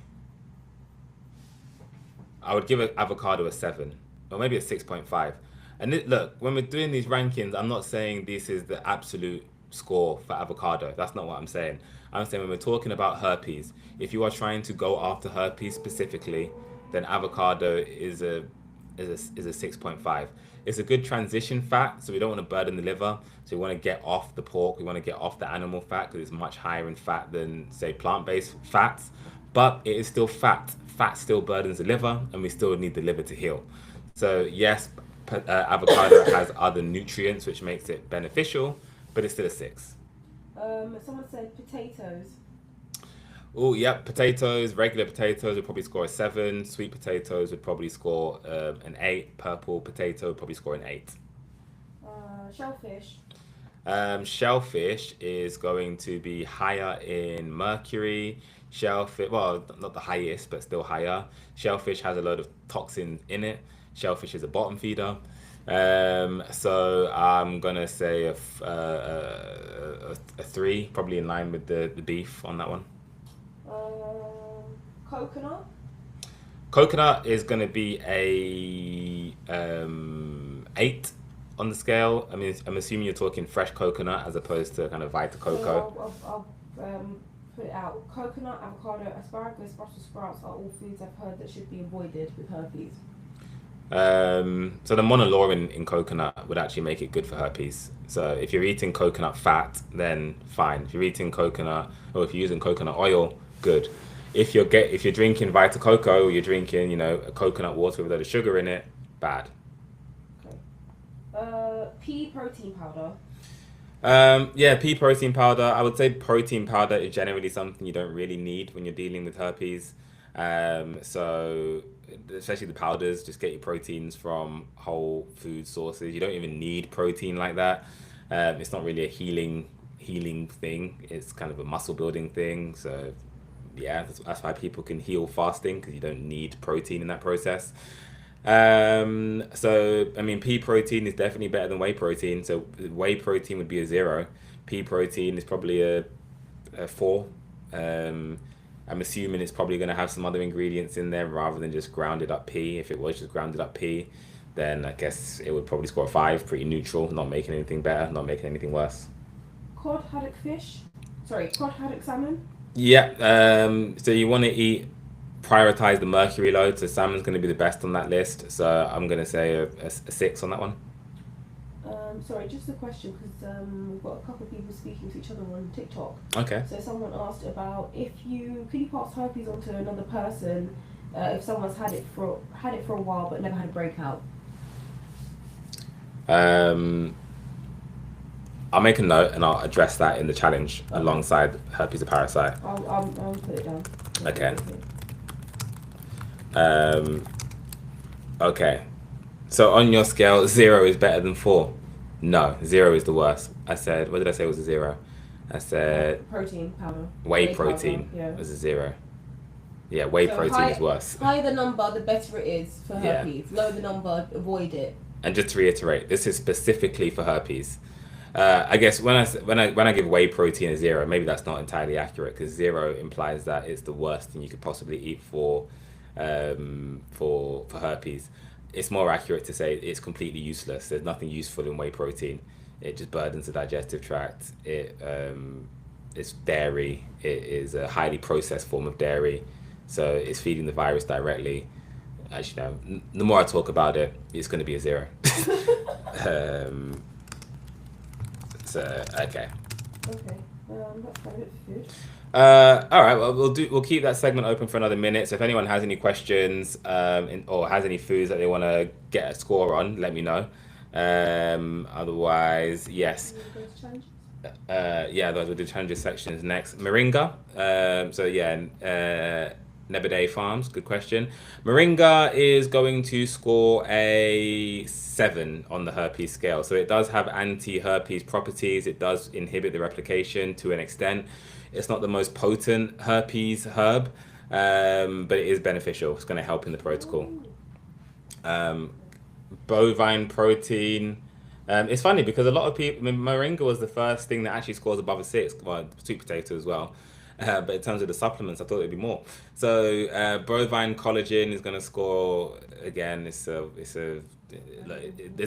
I would give avocado a 7, or maybe a 6.5. And look, when we're doing these rankings, I'm not saying this is the absolute score for avocado. That's not what I'm saying. I'm saying when we're talking about herpes, if you are trying to go after herpes specifically, then avocado is a 6.5. It's a good transition fat, so we don't want to burden the liver. So we want to get off the pork, we want to get off the animal fat because it's much higher in fat than, say, plant-based fats. But it is still fat. Fat still burdens the liver, and we still need the liver to heal. So yes, avocado has other nutrients which makes it beneficial, but it's still a 6. Someone said potatoes. Oh, yep, potatoes, regular potatoes would probably score a 7. Sweet potatoes would probably score an 8. Purple potato would probably score an 8. Shellfish. Shellfish is going to be higher in mercury. Shellfish, well, not the highest, but still higher. Shellfish has a load of toxins in it. Shellfish is a bottom feeder. So I'm gonna say a 3, probably in line with the beef on that one. Coconut. Coconut is gonna be a 8 on the scale. I mean, I'm assuming you're talking fresh coconut as opposed to kind of Vita Coco. I'll put it out. Coconut, avocado, asparagus, Brussels sprouts are all foods I've heard that should be avoided with herpes. So the monolaurin in coconut would actually make it good for herpes. So if you're eating coconut fat, then fine. If you're eating coconut, or if you're using coconut oil, good. If you're drinking Vita Coco, you're drinking, a coconut water with a lot of sugar in it, bad. Okay. Pea protein powder. Yeah, pea protein powder. I would say protein powder is generally something you don't really need when you're dealing with herpes. So especially the powders, just get your proteins from whole food sources. You don't even need protein like that. It's not really a healing thing. It's kind of a muscle building thing. So yeah, that's why people can heal fasting, because you don't need protein in that process. So I mean, pea protein is definitely better than whey protein. So whey protein would be a 0. Pea protein is probably a 4. I'm assuming it's probably going to have some other ingredients in there rather than just grounded up pea. If it was just grounded up pea, then I guess it would probably score a 5, pretty neutral, not making anything better, not making anything worse. Cod haddock salmon. Yeah, so you want to prioritize the mercury load. So salmon's going to be the best on that list. So I'm going to say a 6 on that one. Sorry, just a question, because we've got a couple of people speaking to each other on TikTok. Okay. So someone asked about could you pass herpes on to another person if someone's had it for a while but never had a breakout? I'll make a note and I'll address that in the challenge alongside herpes a parasite. I'll put it down. Okay. Okay. So on your scale, 0 is better than 4. No, 0 is the worst. I said, what did I say was a 0? I said protein powder. Whey protein was a 0. Yeah, whey protein is worse. Higher the number, the better it is for herpes. Lower the number, avoid it. And just to reiterate, this is specifically for herpes. I guess when I give whey protein a 0, maybe that's not entirely accurate, because 0 implies that it's the worst thing you could possibly eat for herpes. It's more accurate to say it's completely useless. There's nothing useful in whey protein. It just burdens the digestive tract. It's dairy. It is a highly processed form of dairy, so it's feeding the virus directly. As you know, the more I talk about it, it's going to be a 0. So okay. Okay. That's kind of it for food. All right. Well, we'll keep that segment open for another minute. So if anyone has any questions or has any foods that they want to get a score on, let me know. Otherwise, yes. Those will do challenges sections next. Moringa. Nebeday Farms, good question. Moringa is going to score a 7 on the herpes scale. So it does have anti-herpes properties. It does inhibit the replication to an extent. It's not the most potent herpes herb, but it is beneficial. It's going to help in the protocol. Bovine protein. It's funny because a lot of people, moringa was the first thing that actually scores above a 6. Well, sweet potato as well. But in terms of the supplements, I thought it'd be more. So bovine collagen is going to score again. There's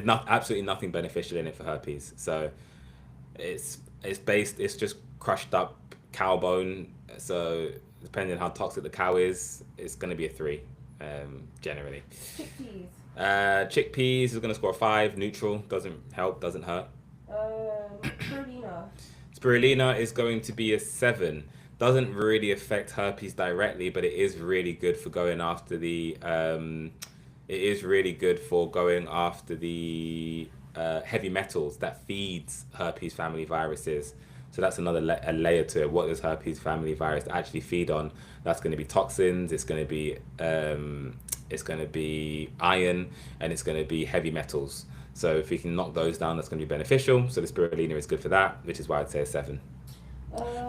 absolutely nothing beneficial in it for herpes. So it's just crushed up cow bone. So depending on how toxic the cow is, it's going to be a 3 generally. Chickpeas is going to score a 5. Neutral, doesn't help, doesn't hurt. Spirulina is going to be a 7. Doesn't really affect herpes directly, but it is really good for going after the heavy metals that feeds herpes family viruses. So that's another layer to it. What does herpes family virus actually feed on? That's going to be toxins. It's going to be iron, and it's going to be heavy metals. So if we can knock those down, that's going to be beneficial. So the spirulina is good for that, which is why I'd say a 7.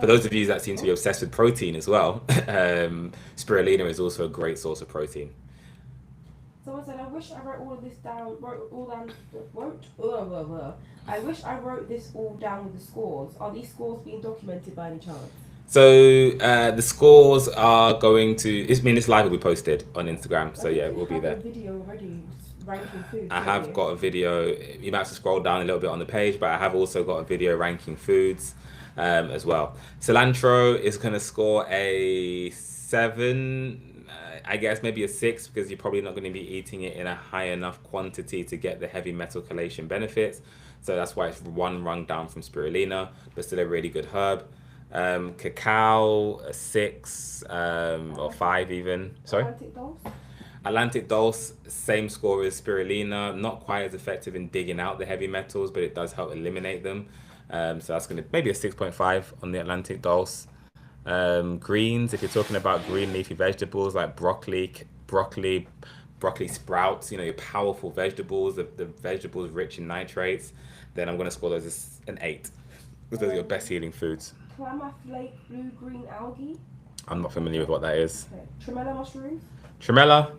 For those of you that seem to be obsessed with protein as well, spirulina is also a great source of protein. Someone said, I wish I wrote all of this down. I wish I wrote this all down with the scores. Are these scores being documented by any chance? So the scores are going to. This live will be posted on Instagram. So yeah, we'll be there. A video already ranking food. I have got a video. You might have to scroll down a little bit on the page, but I have also got a video ranking foods. As well. Cilantro is going to score a 7, I guess maybe a 6, because you're probably not going to be eating it in a high enough quantity to get the heavy metal chelation benefits. So that's why it's 1 rung down from spirulina, but still a really good herb. Cacao, a 6 or 5 even. Sorry? Atlantic Dulse, same score as spirulina. Not quite as effective in digging out the heavy metals, but it does help eliminate them. So that's going to maybe a 6.5 on the Atlantic Dulse. Greens, if you're talking about green leafy vegetables like broccoli sprouts, your powerful vegetables, the vegetables rich in nitrates, then I'm going to score those as an 8. Those are your best healing foods. Klamath Lake blue-green algae. I'm not familiar with what that is. Okay. Tremella mushrooms. Tremella,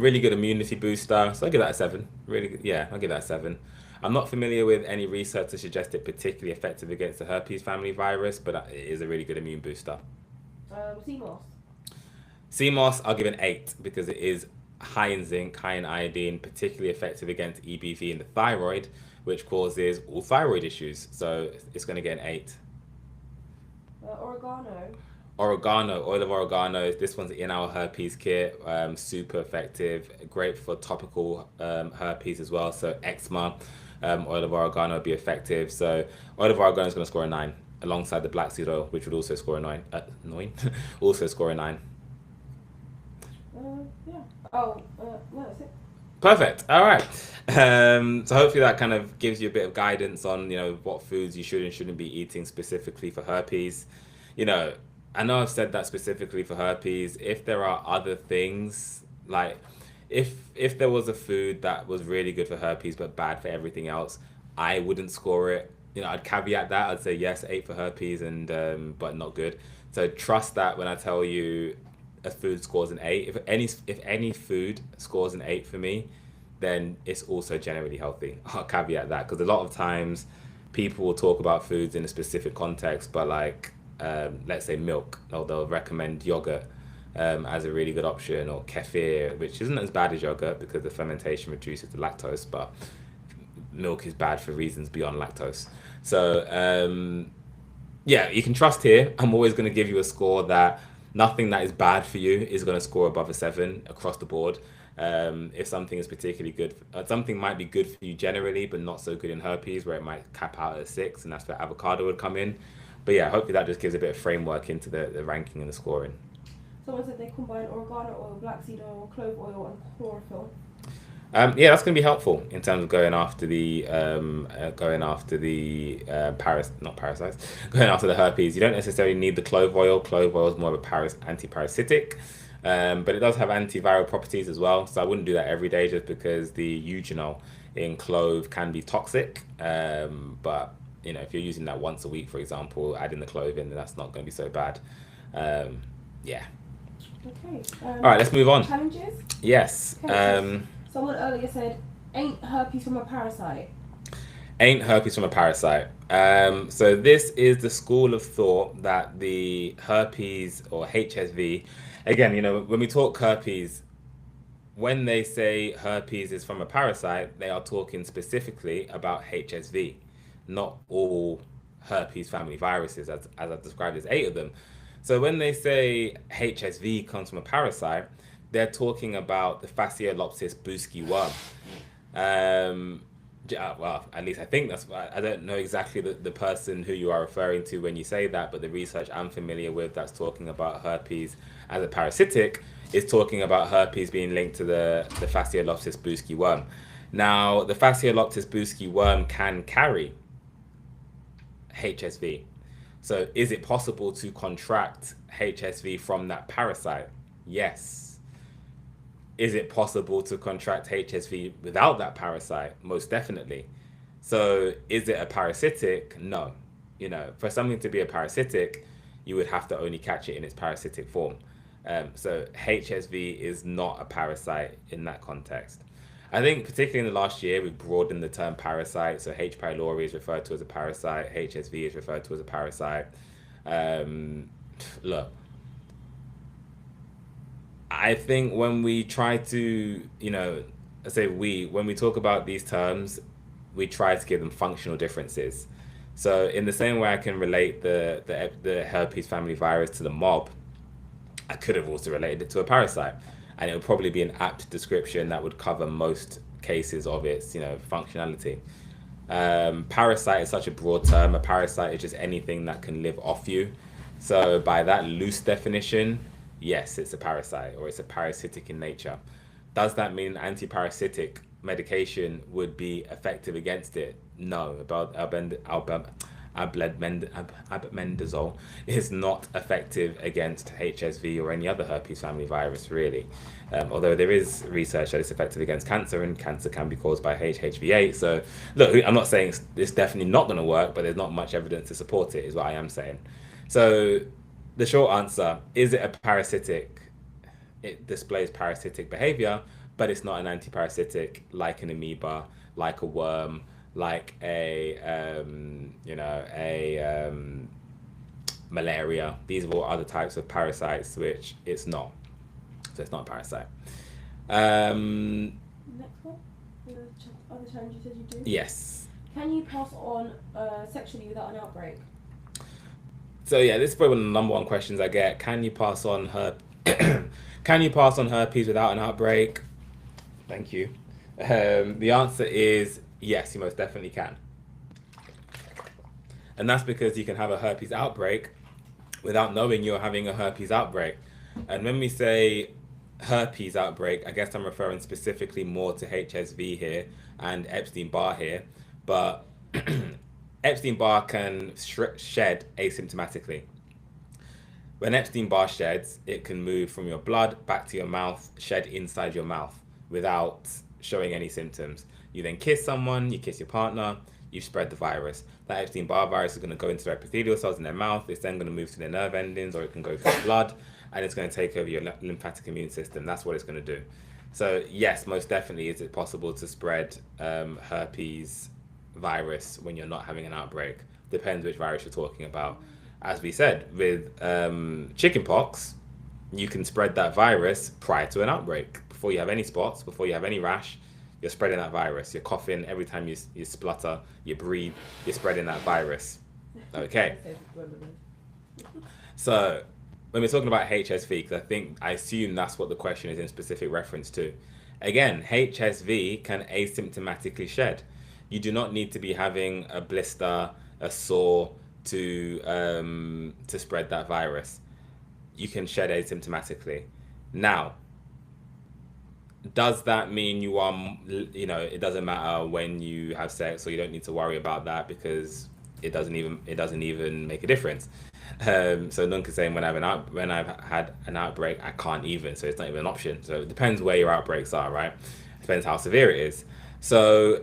really good immunity booster. So I'll give that a 7. Really good. Yeah, I'll give that a 7. I'm not familiar with any research to suggest it particularly effective against the herpes family virus, but it is a really good immune booster. Sea moss. Sea moss, I'll give an 8 because it is high in zinc, high in iodine, particularly effective against EBV in the thyroid, which causes all thyroid issues. So it's going to get an 8. Oregano, oil of oregano. This one's in our herpes kit. Super effective, great for topical herpes as well. So eczema. Oil of oregano would be effective. So oil of oregano is going to score a 9 alongside the black seed oil, which would also score a 9. Also score a 9. No, that's it. Perfect. All right. So hopefully that kind of gives you a bit of guidance on, what foods you should and shouldn't be eating specifically for herpes. You know, I know I've said that specifically for herpes. If there are other things, like if there was a food that was really good for herpes but bad for everything else, I wouldn't score it. I'd caveat that. I'd say yes, 8 for herpes and but not good. So trust that when I tell you a food scores an 8. If any food scores an 8 for me, then it's also generally healthy. I'll caveat that because a lot of times people will talk about foods in a specific context, but like let's say milk, or they'll recommend yogurt as a really good option, or kefir, which isn't as bad as yogurt because the fermentation reduces the lactose, but milk is bad for reasons beyond lactose. So yeah, you can trust here. I'm always going to give you a score that nothing that is bad for you is going to score above a 7 across the board. If something is particularly good, something might be good for you generally, but not so good in herpes, where it might cap out at a 6, and that's where avocado would come in. But yeah, hopefully that just gives a bit of framework into the ranking and the scoring. Someone said they combine oregano oil, black seed oil, clove oil, and chlorophyll. Yeah, that's going to be helpful in terms of not parasites, going after the herpes. You don't necessarily need the clove oil. Clove oil is more of a anti-parasitic, but it does have antiviral properties as well. So I wouldn't do that every day just because the eugenol in clove can be toxic. But if you're using that once a week, for example, adding the clove in, then that's not going to be so bad. Yeah. Okay. All right, let's move on. Challenges? Yes. Okay, someone earlier said, ain't herpes from a parasite? Ain't herpes from a parasite. So this is the school of thought that the herpes or HSV, again, when we talk herpes, when they say herpes is from a parasite, they are talking specifically about HSV, not all herpes family viruses, as I've described, there's 8 of them. So when they say HSV comes from a parasite, they're talking about the Phaseolopsis buski worm. Well, at least I think that's. I don't know exactly the person who you are referring to when you say that, but the research I'm familiar with that's talking about herpes as a parasitic is talking about herpes being linked to the Phaseolopsis buski worm. Now, the Phaseolopsis buski worm can carry HSV. So is it possible to contract HSV from that parasite? Yes. Is it possible to contract HSV without that parasite? Most definitely. So is it a parasitic? No. For something to be a parasitic, you would have to only catch it in its parasitic form. So HSV is not a parasite in that context. I think particularly in the last year, we've broadened the term parasite. So H. pylori is referred to as a parasite. HSV is referred to as a parasite. Look, I think when we try to, when we talk about these terms, we try to give them functional differences. So in the same way I can relate the herpes family virus to the mob, I could have also related it to a parasite. And it would probably be an apt description that would cover most cases of its, functionality. Parasite is such a broad term. A parasite is just anything that can live off you. So by that loose definition, yes, it's a parasite or it's a parasitic in nature. Does that mean anti-parasitic medication would be effective against it? No. Albendazole is not effective against HSV or any other herpes family virus, really. Although there is research that it's effective against cancer, and cancer can be caused by HHV8. So, look, I'm not saying it's definitely not going to work, but there's not much evidence to support it, is what I am saying. So, the short answer, is it a parasitic? It displays parasitic behavior, but it's not an anti-parasitic like an amoeba, like a worm, like malaria. These are all other types of parasites, which it's not. So it's not a parasite. Next one. The other challenge you said you do. Yes. Can you pass on sexually without an outbreak? So yeah, this is probably one of the number one questions I get. Can you pass on Can you pass on herpes without an outbreak? Thank you. The answer is yes, you most definitely can. And that's because you can have a herpes outbreak without knowing you're having a herpes outbreak. And when we say herpes outbreak, I guess I'm referring specifically more to HSV here and Epstein-Barr here, but Epstein-Barr can shed asymptomatically. When Epstein-Barr sheds, it can move from your blood back to your mouth, shed inside your mouth without showing any symptoms. You then kiss someone, you kiss your partner, you've spread the virus. That Epstein-Barr virus is going to go into their epithelial cells in their mouth. It's then going to move to their nerve endings, or it can go through the blood, and it's going to take over your lymphatic immune system. That's what it's going to do. So yes, most definitely is it possible to spread herpes virus when you're not having an outbreak. Depends which virus you're talking about. As we said, with chickenpox, you can spread that virus prior to an outbreak. Before you have any spots, before you have any rash, you're spreading that virus. You're coughing every time you splutter, you breathe, you're spreading that virus. Okay. So when we're talking about HSV, because I assume that's what the question is in specific reference to. Again, HSV can asymptomatically shed. You do not need to be having a blister, a sore to spread that virus. You can shed asymptomatically. Now, does that mean it doesn't matter when you have sex, or you don't need to worry about that because it doesn't even make a difference? So Nunc is saying when I've had an outbreak, I can't even, so it's not even an option. So it depends where your outbreaks are, right? Depends how severe it is. So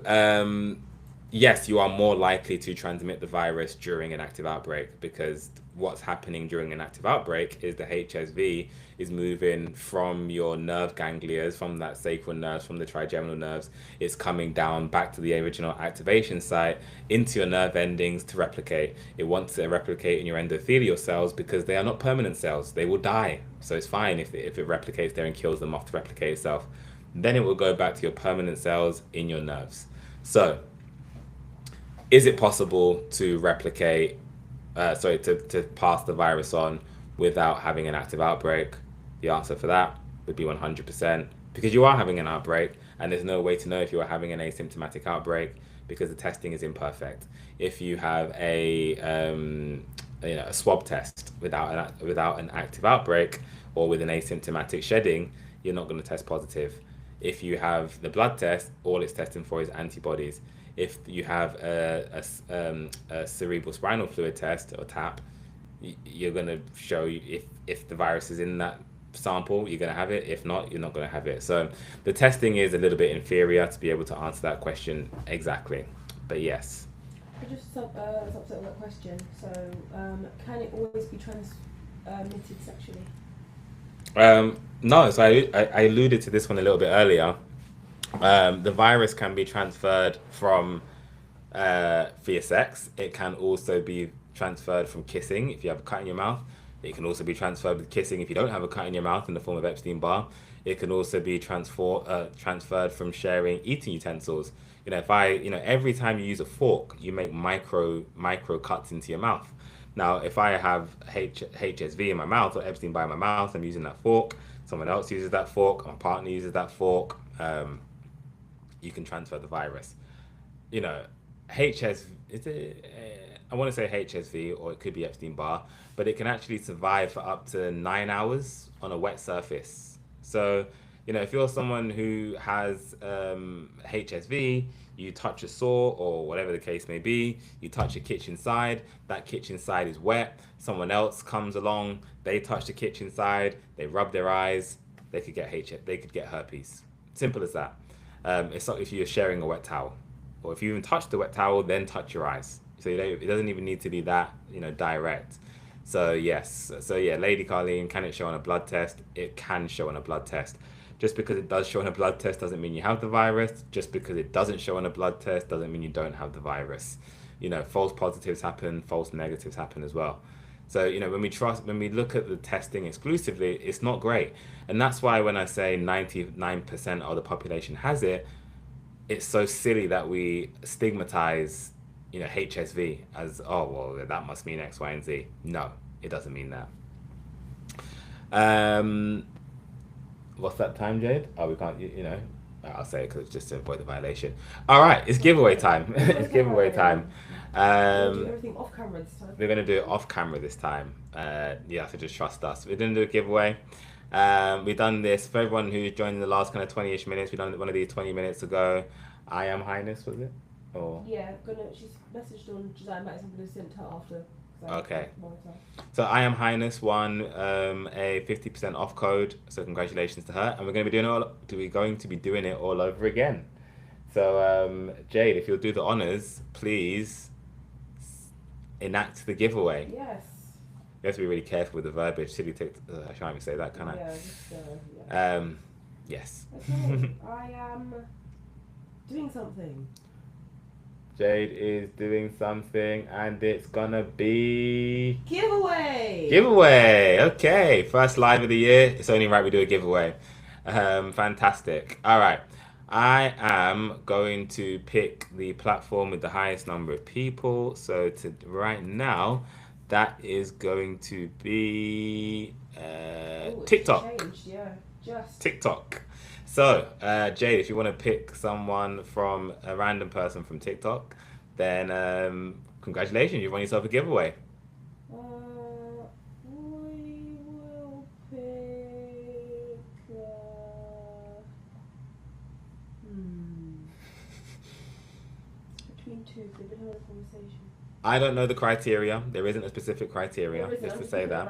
yes, you are more likely to transmit the virus during an active outbreak, because what's happening during an active outbreak is the HSV is moving from your nerve ganglia, from that sacral nerves, from the trigeminal nerves. It's coming down back to the original activation site into your nerve endings to replicate. It wants to replicate in your endothelial cells because they are not permanent cells. They will die. So it's fine if it replicates there and kills them off to replicate itself. Then it will go back to your permanent cells in your nerves. So is it possible to to pass the virus on without having an active outbreak? The answer for that would be 100%, because you are having an outbreak, and there's no way to know if you are having an asymptomatic outbreak because the testing is imperfect. If you have a swab test without an active outbreak, or with an asymptomatic shedding, you're not going to test positive. If you have the blood test, all it's testing for is antibodies. If you have a cerebral spinal fluid test, or TAP, you're going to show you if the virus is in that sample, you're going to have it. If not, you're not going to have it. So the testing is a little bit inferior to be able to answer that question exactly. But yes. I just subset on that question. So can it always be transmitted sexually? No, so I alluded to this one a little bit earlier. The virus can be transferred from via sex. It can also be transferred from kissing if you have a cut in your mouth. It can also be transferred with kissing if you don't have a cut in your mouth in the form of Epstein-Barr. It can also be transferred from sharing eating utensils. Every time you use a fork, you make micro cuts into your mouth. Now, if I have HSV in my mouth, or Epstein-Barr in my mouth, I'm using that fork. Someone else uses that fork. My partner uses that fork. You can transfer the virus. I want to say HSV, or it could be Epstein-Barr, but it can actually survive for up to 9 hours on a wet surface. So, if you're someone who has HSV, you touch a sore or whatever the case may be, you touch a kitchen side, that kitchen side is wet, someone else comes along, they touch the kitchen side, they rub their eyes, they could get herpes. Simple as that. It's not if you're sharing a wet towel, or if you even touch the wet towel, then touch your eyes. So it doesn't even need to be that direct. So yes, Lady Carleen, can it show on a blood test? It can show on a blood test. Just because it does show on a blood test doesn't mean you have the virus. Just because it doesn't show on a blood test doesn't mean you don't have the virus. False positives happen, false negatives happen as well. So when we look at the testing exclusively, it's not great. And that's why when I say 99% of the population has it, it's so silly that we stigmatize HSV as, oh, well, that must mean X, Y, and Z. No, it doesn't mean that. What's that time, Jade? Oh, we can't, I'll say it because just to avoid the violation. All right, it's giveaway time. It's giveaway time. Do everything off camera this time. We're going to do it off camera this time. You have to just trust us. We're going to do a giveaway. We've done this for everyone who's joined in the last kind of 20-ish minutes. We've done one of these 20 minutes ago. I am Highness, was it? Or Yeah, she's messaged on Josiah Max. I'm gonna send her after. okay. So I am Highness won a 50% off code. So congratulations to her. And we're going to be doing it all over again. So Jade, if you'll do the honors, please enact the giveaway. Yes. You have to be really careful with the verbiage. I can't even say that, can I? Yeah, yeah. Yes. Okay, I am doing something. Jade is doing something, and it's gonna be giveaway. Giveaway. Okay, first live of the year. It's only right we do a giveaway. Fantastic. All right. I am going to pick the platform with the highest number of people. So right now, that is going to be TikTok. Changed, yeah, just TikTok. So, Jade, if you want to pick someone from a random person from TikTok, then congratulations, you've won yourself a giveaway. We will pick. Between two, they've been having a conversation. I don't know the criteria. There isn't a specific criteria, There isn't, just I'm to just say picking that.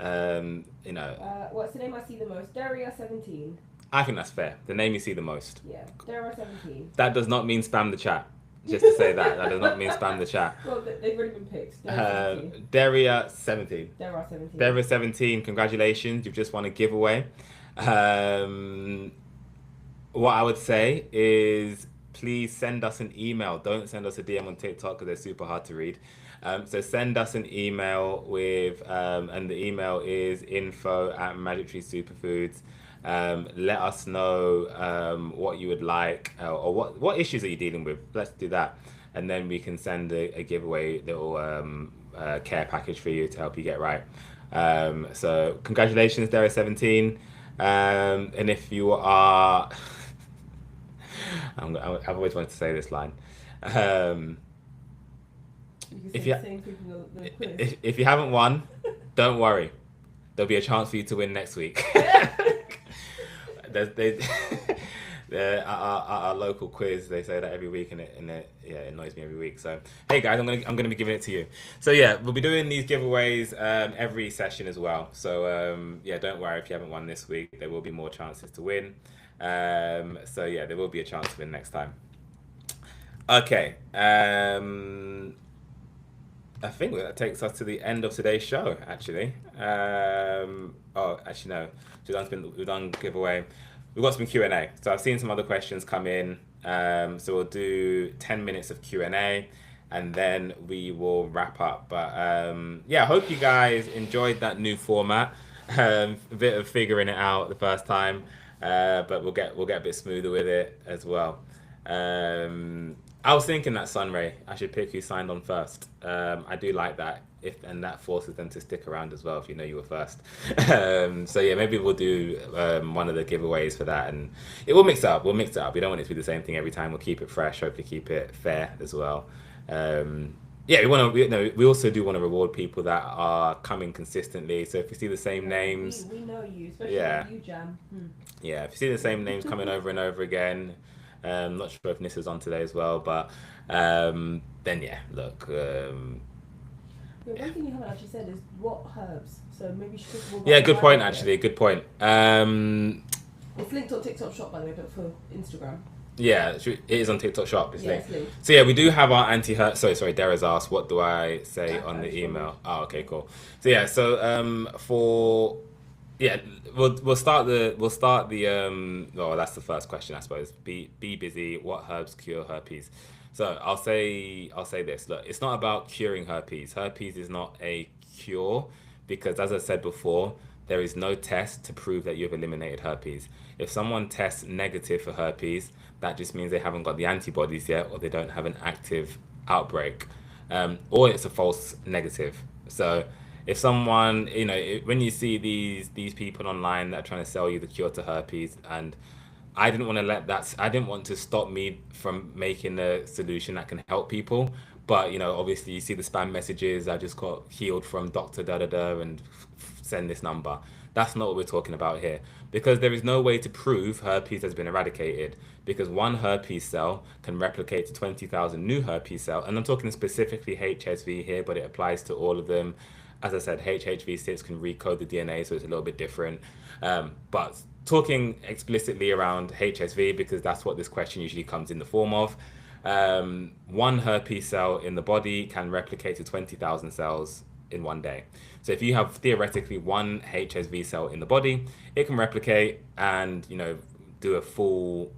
random. You know, What's the name I see the most? Daria 17. I think that's fair. The name you see the most. Yeah, Daria 17. That does not mean spam the chat. Just to say that. That does not mean spam the chat. Well, they've already been picked. Daria 17. Daria 17. Daria 17. Daria 17, congratulations. You've just won a giveaway. What I would say is please send us an email. Don't send us a DM on TikTok because they're super hard to read. So send us an email with, and the email is info@Magic Tree Superfoods. Let us know what you would like or what issues are you dealing with. Let's do that, and then we can send a giveaway little care package for you to help you get right. So congratulations, Daria 17. And if you are, I've always wanted to say this line. If you haven't won, don't worry. There'll be a chance for you to win next week. Our local quiz, they say that every week, and it annoys me every week. So hey guys, I'm gonna be giving it to you. So yeah, we'll be doing these giveaways every session as well. So yeah, don't worry if you haven't won this week. There will be more chances to win. So yeah, there will be a chance to win next time. Okay. I think that takes us to the end of today's show, actually. Oh, actually, no. We've done giveaway. We've got some Q&A. So I've seen some other questions come in. So we'll do 10 minutes of Q&A, and then we will wrap up. But yeah, I hope you guys enjoyed that new format. A bit of figuring it out the first time, but we'll get a bit smoother with it as well. I was thinking that Sunray, I should pick who signed on first. I do like that, and that forces them to stick around as well if you know you were first. So yeah, maybe we'll do one of the giveaways for that, and we'll mix it up. We don't want it to be the same thing every time. We'll keep it fresh. Hopefully, keep it fair as well. Yeah, we also do want to reward people that are coming consistently. So if you see the same names, we know you, especially you, Jam. Yeah, if you see the same names coming over and over again. Not sure if Nissa's on today as well, but then yeah, look. One thing you haven't actually said is what herbs. So maybe you should talk more. Yeah, good point. Actually, good point. It's linked on TikTok Shop, by the way, but for Instagram. Yeah, it is on TikTok Shop. It's linked. Linked. So yeah, we do have our anti-herb. Sorry. Dara's asked, what do I say on the email? Oh, okay, cool. So yeah, for. Yeah, we'll start the well, that's the first question, I suppose. Be busy. What herbs cure herpes? So I'll say this. Look, it's not about curing herpes. Herpes is not a cure because, as I said before, there is no test to prove that you've eliminated herpes. If someone tests negative for herpes, that just means they haven't got the antibodies yet, or they don't have an active outbreak, or it's a false negative. So if someone, when you see these people online that are trying to sell you the cure to herpes, and I didn't want to stop me from making a solution that can help people. But, obviously you see the spam messages, I just got healed from Dr. da da da and send this number. That's not what we're talking about here. Because there is no way to prove herpes has been eradicated. Because one herpes cell can replicate to 20,000 new herpes cells. And I'm talking specifically HSV here, but it applies to all of them. As I said, HHV6 can recode the DNA, so it's a little bit different. But talking explicitly around HSV, because that's what this question usually comes in the form of, one herpes cell in the body can replicate to 20,000 cells in one day. So if you have theoretically one HSV cell in the body, it can replicate and do a full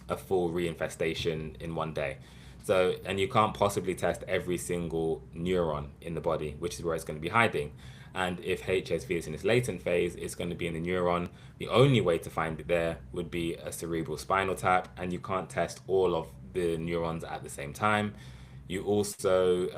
reinfestation in one day. So, and you can't possibly test every single neuron in the body, which is where it's going to be hiding. And if HSV is in its latent phase, it's going to be in the neuron. The only way to find it there would be a cerebral spinal tap, and you can't test all of the neurons at the same time. You also,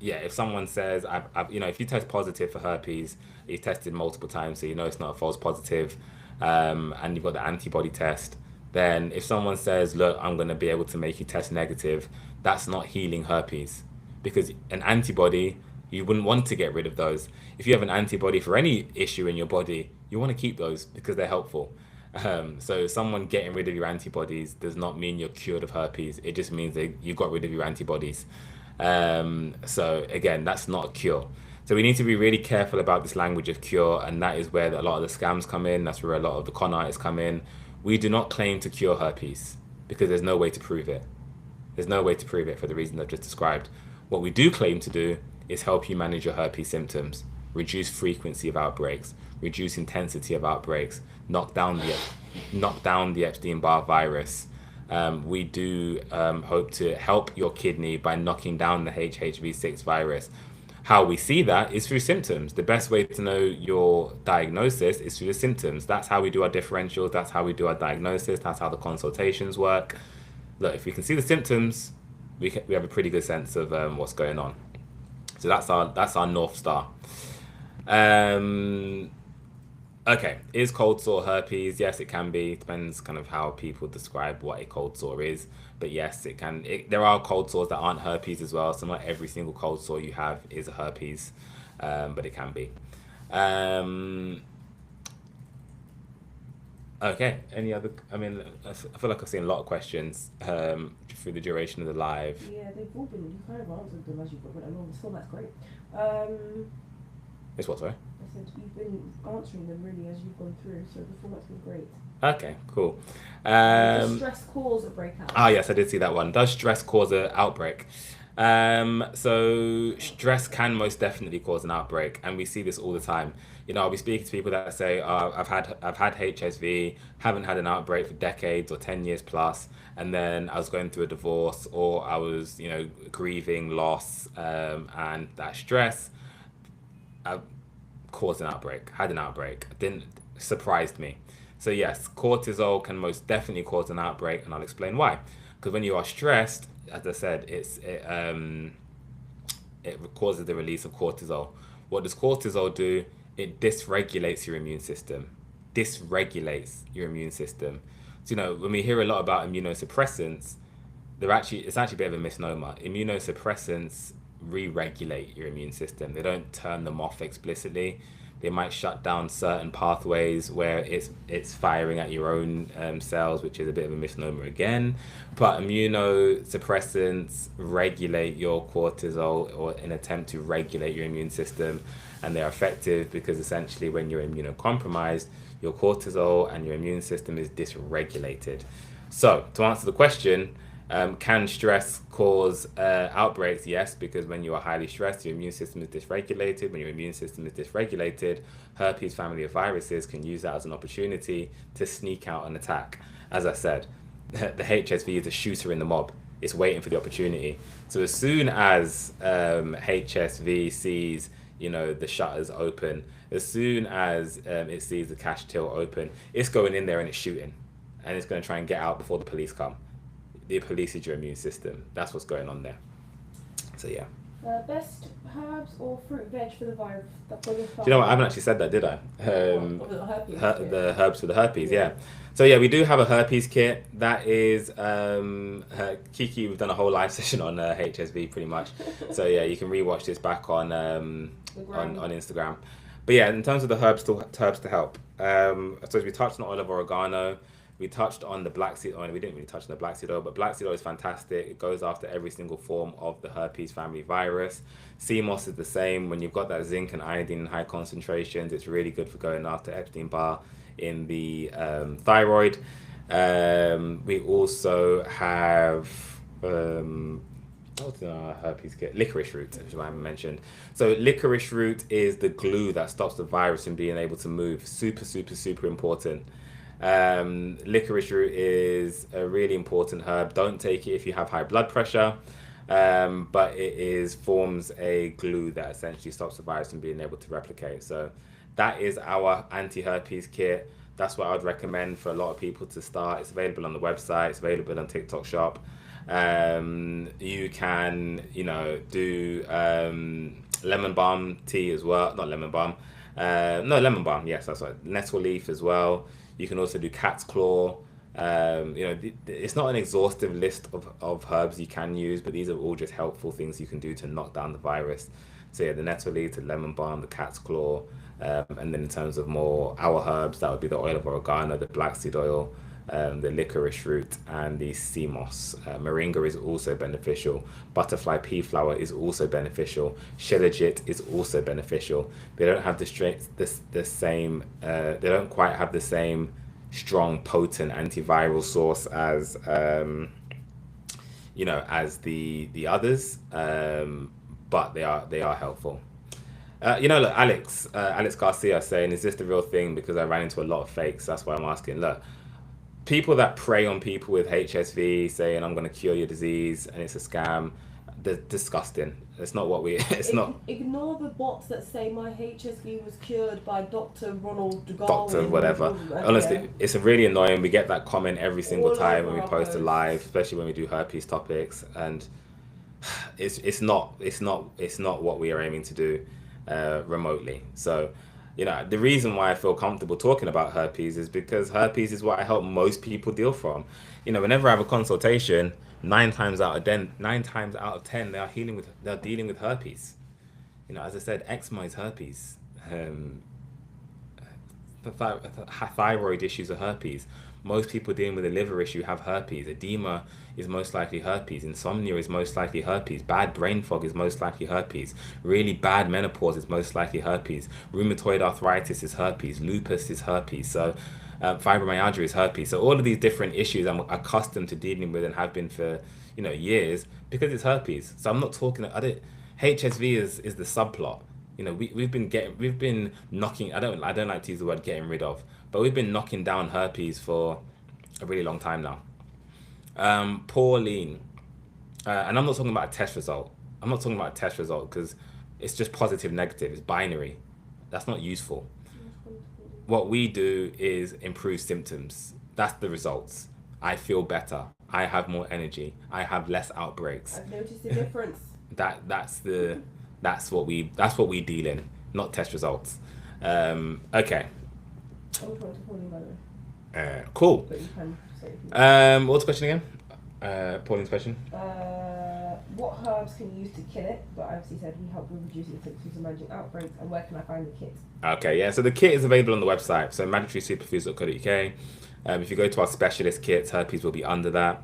if someone says, if you test positive for herpes, you've tested multiple times, so you know it's not a false positive, and you've got the antibody test, then if someone says, look, I'm going to be able to make you test negative, that's not healing herpes. Because an antibody, you wouldn't want to get rid of those. If you have an antibody for any issue in your body, you want to keep those because they're helpful. So someone getting rid of your antibodies does not mean you're cured of herpes. It just means that you got rid of your antibodies. So again, that's not a cure. So we need to be really careful about this language of cure, and that is where a lot of the scams come in. That's where a lot of the con artists come in. We do not claim to cure herpes because there's no way to prove it. There's no way to prove it for the reasons I've just described. What we do claim to do is help you manage your herpes symptoms, reduce frequency of outbreaks, reduce intensity of outbreaks, knock down the Epstein-Barr virus. We do hope to help your kidney by knocking down the HHV6 virus. How we see that is through symptoms. The best way to know your diagnosis is through the symptoms. That's how we do our differentials. That's how we do our diagnosis. That's how the consultations work. Look, if we can see the symptoms, we have a pretty good sense of what's going on. So that's our North Star. Okay, is cold sore herpes? Yes, it can be. Depends kind of how people describe what a cold sore is. But yes, it can. There are cold sores that aren't herpes as well. So not every single cold sore you have is a herpes, but it can be. Okay, any other? I mean, I feel like I've seen a lot of questions through the duration of the live. Yeah, they've all been. You kind of answered them as you've went along. So that's great. It's what, sorry? I said you've been answering them really as you've gone through, so the format's been great. Okay, cool. Does stress cause a breakout? Yes, I did see that one. Does stress cause an outbreak? So stress can most definitely cause an outbreak, and we see this all the time. I'll be speaking to people that say, I've had HSV, haven't had an outbreak for decades or 10 years plus, and then I was going through a divorce, or I was, grieving loss, and that stress caused an outbreak, had an outbreak. Didn't surprised me. So yes, cortisol can most definitely cause an outbreak, and I'll explain why. Because when you are stressed, as I said, it causes the release of cortisol. What does cortisol do? It dysregulates your immune system. Dysregulates your immune system. So when we hear a lot about immunosuppressants, it's actually a bit of a misnomer. Immunosuppressants re-regulate your immune system. They don't turn them off explicitly. They might shut down certain pathways where it's firing at your own cells, which is a bit of a misnomer again. But immunosuppressants regulate your cortisol, or an attempt to regulate your immune system, and they're effective because essentially when you're immunocompromised, your cortisol and your immune system is dysregulated. So to answer the question, can stress cause outbreaks? Yes, because when you are highly stressed, your immune system is dysregulated. When your immune system is dysregulated, herpes family of viruses can use that as an opportunity to sneak out and attack. As I said, the HSV is a shooter in the mob. It's waiting for the opportunity. So as soon as HSV sees, the shutters open, as soon as it sees the cash till open, it's going in there and it's shooting, and it's going to try and get out before the police come. It polices your immune system. That's what's going on there. So yeah. Best herbs or fruit veg for the virus? Do you know what? I haven't actually said that, did I? The herpes the herbs for the herpes, yeah. So yeah, we do have a herpes kit. That is Kiki. We've done a whole live session on HSV pretty much. So yeah, you can rewatch this back on Instagram. But yeah, in terms of the herbs to help, so we touched on olive oregano. We touched on the black seed oil. We didn't really touch on the black seed oil, but black seed oil is fantastic. It goes after every single form of the herpes family virus. Sea moss is the same. When you've got that zinc and iodine in high concentrations, it's really good for going after Epstein-Barr in the thyroid. We also have what's in our herpes kit? Licorice root, which I haven't mentioned. So licorice root is the glue that stops the virus from being able to move. Super, super, super important. Licorice root is a really important herb. Don't take it if you have high blood pressure, but it is forms a glue that essentially stops the virus from being able to replicate. So that is our anti-herpes kit. That's what I would recommend for a lot of people to start. It's available on the website. It's available on TikTok Shop. You can, do lemon balm tea as well. Not lemon balm. No, lemon balm. Yes, that's right. Nettle leaf as well. You can also do cat's claw. It's not an exhaustive list of herbs you can use, but these are all just helpful things you can do to knock down the virus. So yeah, the nettle leaf, the lemon balm, the cat's claw, and then in terms of more our herbs, that would be the oil of oregano, the black seed oil, the licorice root, and the sea moss. Moringa is also beneficial. Butterfly pea flower is also beneficial. Shilajit is also beneficial. They don't have the same. They don't quite have the same strong, potent antiviral source as as the others. But they are helpful. Look, Alex Garcia saying, "Is this the real thing?" Because I ran into a lot of fakes. That's why I'm asking. Look, people that prey on people with HSV, saying I'm going to cure your disease, and it's a scam. They're disgusting. It's not what we. It's not. Ignore the bots that say my HSV was cured by Dr. Ronald Darwin. Doctor, whatever. Honestly, it's really annoying. We get that comment every single All time when over we our post a posts. live, especially when we do herpes topics, and it's not what we are aiming to do remotely. So, the reason why I feel comfortable talking about herpes is because herpes is what I help most people deal from. Whenever I have a consultation, nine times out of ten, they're dealing with herpes. As I said, eczema is herpes. The thyroid issues are herpes. Most people dealing with a liver issue have herpes. Edema is most likely herpes. Insomnia is most likely herpes. Bad brain fog is most likely herpes. Really bad menopause is most likely herpes. Rheumatoid arthritis is herpes. Lupus is herpes. So fibromyalgia is herpes. So all of these different issues I'm accustomed to dealing with and have been for years because it's herpes. So I'm not talking. HSV is the subplot. We've been knocking. I don't like to use the word getting rid of, but we've been knocking down herpes for a really long time now. Pauline, and I'm not talking about a test result. I'm not talking about a test result because it's just positive, negative. It's binary. That's not useful. What we do is improve symptoms. That's the results. I feel better. I have more energy. I have less outbreaks. I've noticed a difference. That's what we deal in, not test results. Okay. I'm trying to call you, by the way. Cool. But you can say if you What's the question again? Pauline's question. what herbs can you use to kill it? But I obviously said we help with reducing symptoms and managing outbreaks. And where can I find the kit? Okay, yeah. So the kit is available on the website. So mandatorysuperfoods.co.uk. If you go to our specialist kits, herpes will be under that.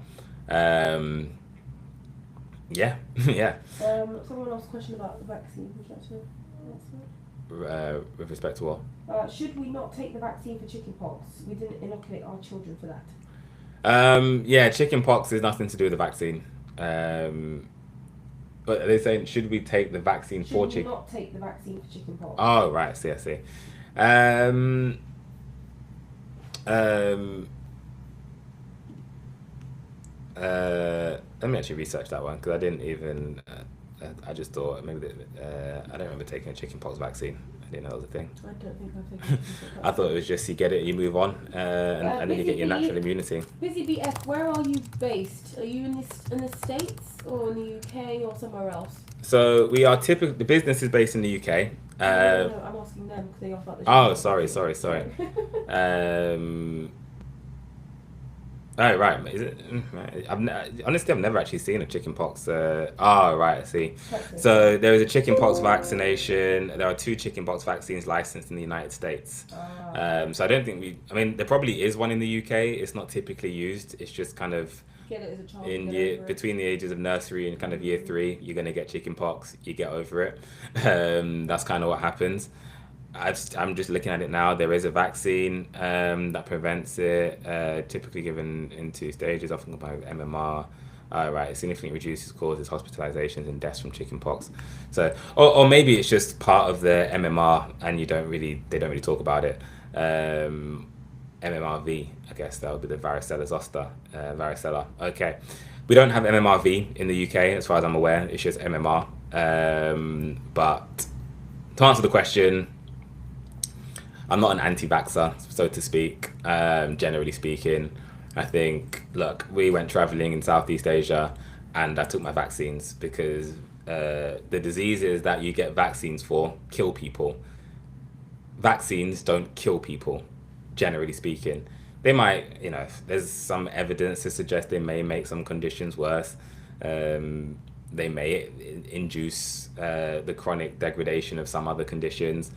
Yeah, yeah. Someone asked a question about the vaccine. Would you like to answer it? With respect to what? Should we not take the vaccine for chickenpox? We didn't inoculate our children for that. Yeah, chicken pox is nothing to do with the vaccine. But they're saying, should we take the vaccine for Should we chicken? not take the vaccine for chickenpox? Oh, right. I see. Um, um, Let me actually research that one because I didn't even. I just thought maybe I don't remember taking a chickenpox vaccine. I didn't know that was a thing. I don't think I've taken chickenpox. I thought it was just you get it, you move on, and then you get your natural immunity. Busy BF, where are you based? Are you in the States or in the UK or somewhere else? So we are typically the business is based in the UK. No, I'm asking them because they offer the. Oh, sorry. Oh, right. Is it? Right. Honestly, I've never actually seen a chickenpox. Right, I see. Texas, yeah. So there is a chickenpox vaccination. There are two chickenpox vaccines licensed in the United States. Ah, So I don't think I mean, there probably is one in the UK. It's not typically used. It's just kind of get it as a child and in get year over it. between the ages of nursery and kind of year Mm. three, you're gonna get chickenpox. You get over it. That's kind of what happens. I'm just looking at it now. There is a vaccine that prevents it, typically given in two stages, often by MMR. Right, it significantly reduces causes hospitalizations and deaths from chickenpox. So, or maybe it's just part of the MMR, and they don't really talk about it. MMRV, I guess that would be the varicella zoster, varicella. Okay, we don't have MMRV in the UK, as far as I'm aware. It's just MMR. But to answer the question, I'm not an anti-vaxxer, so to speak. Generally speaking, I think, look, we went traveling in Southeast Asia, and I took my vaccines because the diseases that you get vaccines for kill people. Vaccines don't kill people, generally speaking. They might, there's some evidence to suggest they may make some conditions worse. Um, they may induce the chronic degradation of some other conditions.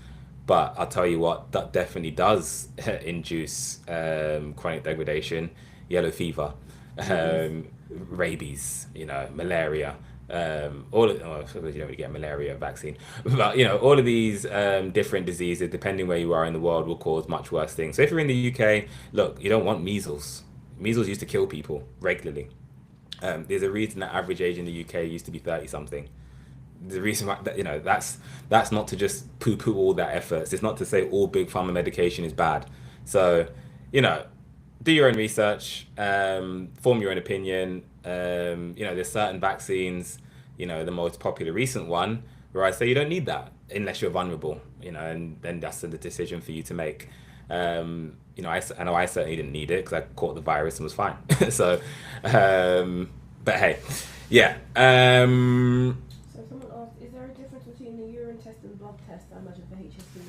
But I'll tell you what, that definitely does induce chronic degradation, yellow fever, Rabies. rabies, malaria. Well, you don't really get a malaria vaccine, but all of these different diseases, depending where you are in the world, will cause much worse things. So if you're in the UK, look, you don't want measles. Measles used to kill people regularly. There's a reason that average age in the UK used to be 30 something. The reason why that that's not to just poo-poo all that efforts. It's not to say all big pharma medication is bad. So, you know, do your own research, form your own opinion. There's certain vaccines, the most popular recent one, where I say you don't need that unless you're vulnerable, and then that's the decision for you to make. I know I certainly didn't need it because I caught the virus and was fine. So, but hey, yeah. So someone asked, is there a difference between the urine test and blood test? I imagine for HSV.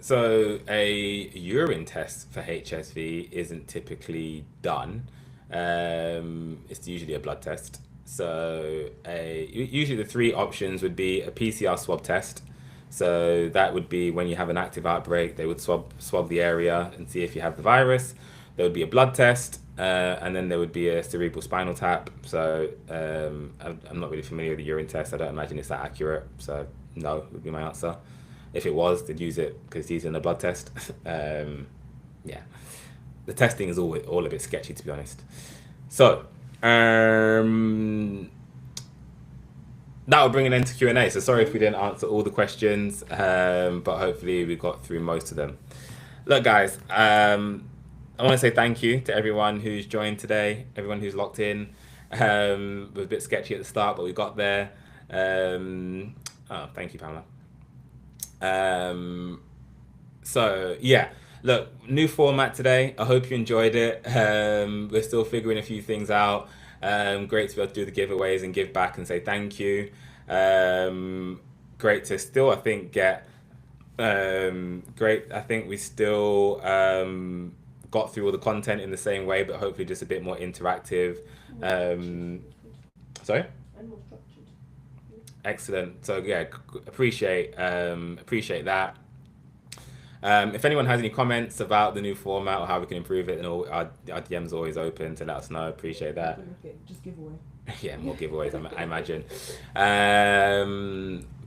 So a urine test for HSV isn't typically done. It's usually a blood test. So usually the three options would be a PCR swab test. So that would be when you have an active outbreak, they would swab the area and see if you have the virus. There would be a blood test, and then there would be a cerebral spinal tap. So I'm not really familiar with the urine test. I don't imagine it's that accurate. So no would be my answer. If it was, they'd use it because it's using a blood test. Yeah, the testing is all a bit sketchy, to be honest. So that will bring an end to Q&A. So sorry if we didn't answer all the questions, but hopefully we got through most of them. Look, guys, I want to say thank you to everyone who's joined today, everyone who's locked in. It was a bit sketchy at the start, but we got there. Thank you, Pamela. Um, so yeah, look, new format today. I hope you enjoyed it. We're still figuring a few things out. Great to be able to do the giveaways and give back and say thank you. Great to still, I think, get great. I think we still got through all the content in the same way, but hopefully just a bit more interactive. More Um, sorry. and more structured. Excellent. So yeah, appreciate that. If anyone has any comments about the new format or how we can improve it, and all, our DM's always open to let us know. Appreciate that. Just give away. Yeah, more giveaways, I imagine.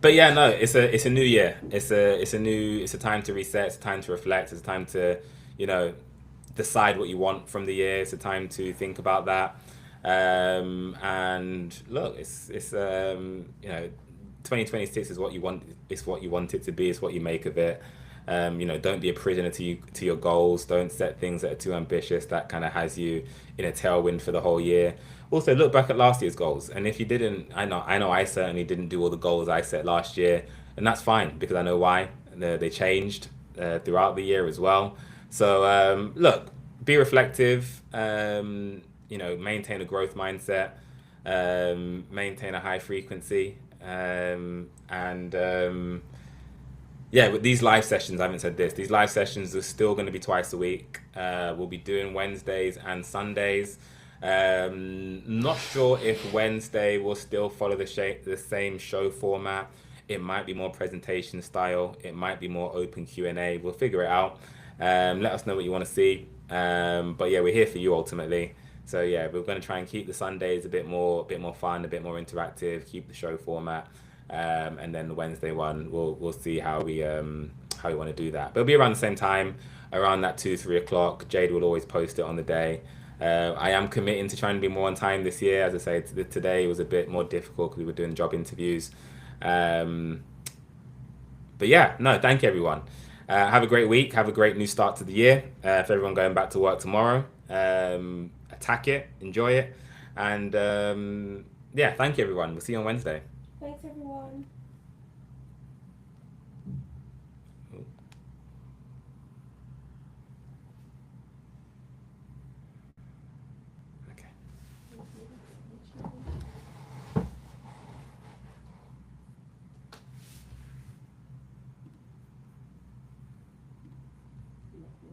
But yeah, no, it's a new year. It's a time to reset. It's a time to reflect. It's a time to, you know, decide what you want from the year. It's a time to think about that. And look, it's 2026 is what you want. It's what you want it to be. It's what you make of it. Don't be a prisoner to your goals. Don't set things that are too ambitious. That kind of has you in a tailwind for the whole year. Also, look back at last year's goals, and if you didn't, I know I certainly didn't do all the goals I set last year, and that's fine because I know why. They changed throughout the year as well. So look, be reflective. Maintain a growth mindset. Maintain a high frequency, and Yeah, with these live sessions, I haven't said this. These live sessions are still going to be twice a week. We'll be doing Wednesdays and Sundays. Not sure if Wednesday will still follow the same show format. It might be more presentation style. It might be more open Q&A. We'll figure it out. Let us know what you want to see. But yeah, we're here for you ultimately. So yeah, we're going to try and keep the Sundays a bit more fun, a bit more interactive. Keep the show format. And then the Wednesday one, we'll see how we want to do that. But it'll be around the same time, around that 2-3 o'clock. Jade will always post it on the day. I am committing to trying to be more on time this year. As I say, today was a bit more difficult because we were doing job interviews. Um, but yeah, no, thank you everyone. Have a great week. Have a great new start to the year. For everyone going back to work tomorrow, attack it, enjoy it, and yeah, thank you everyone. We'll see you on Wednesday. Thanks, everyone.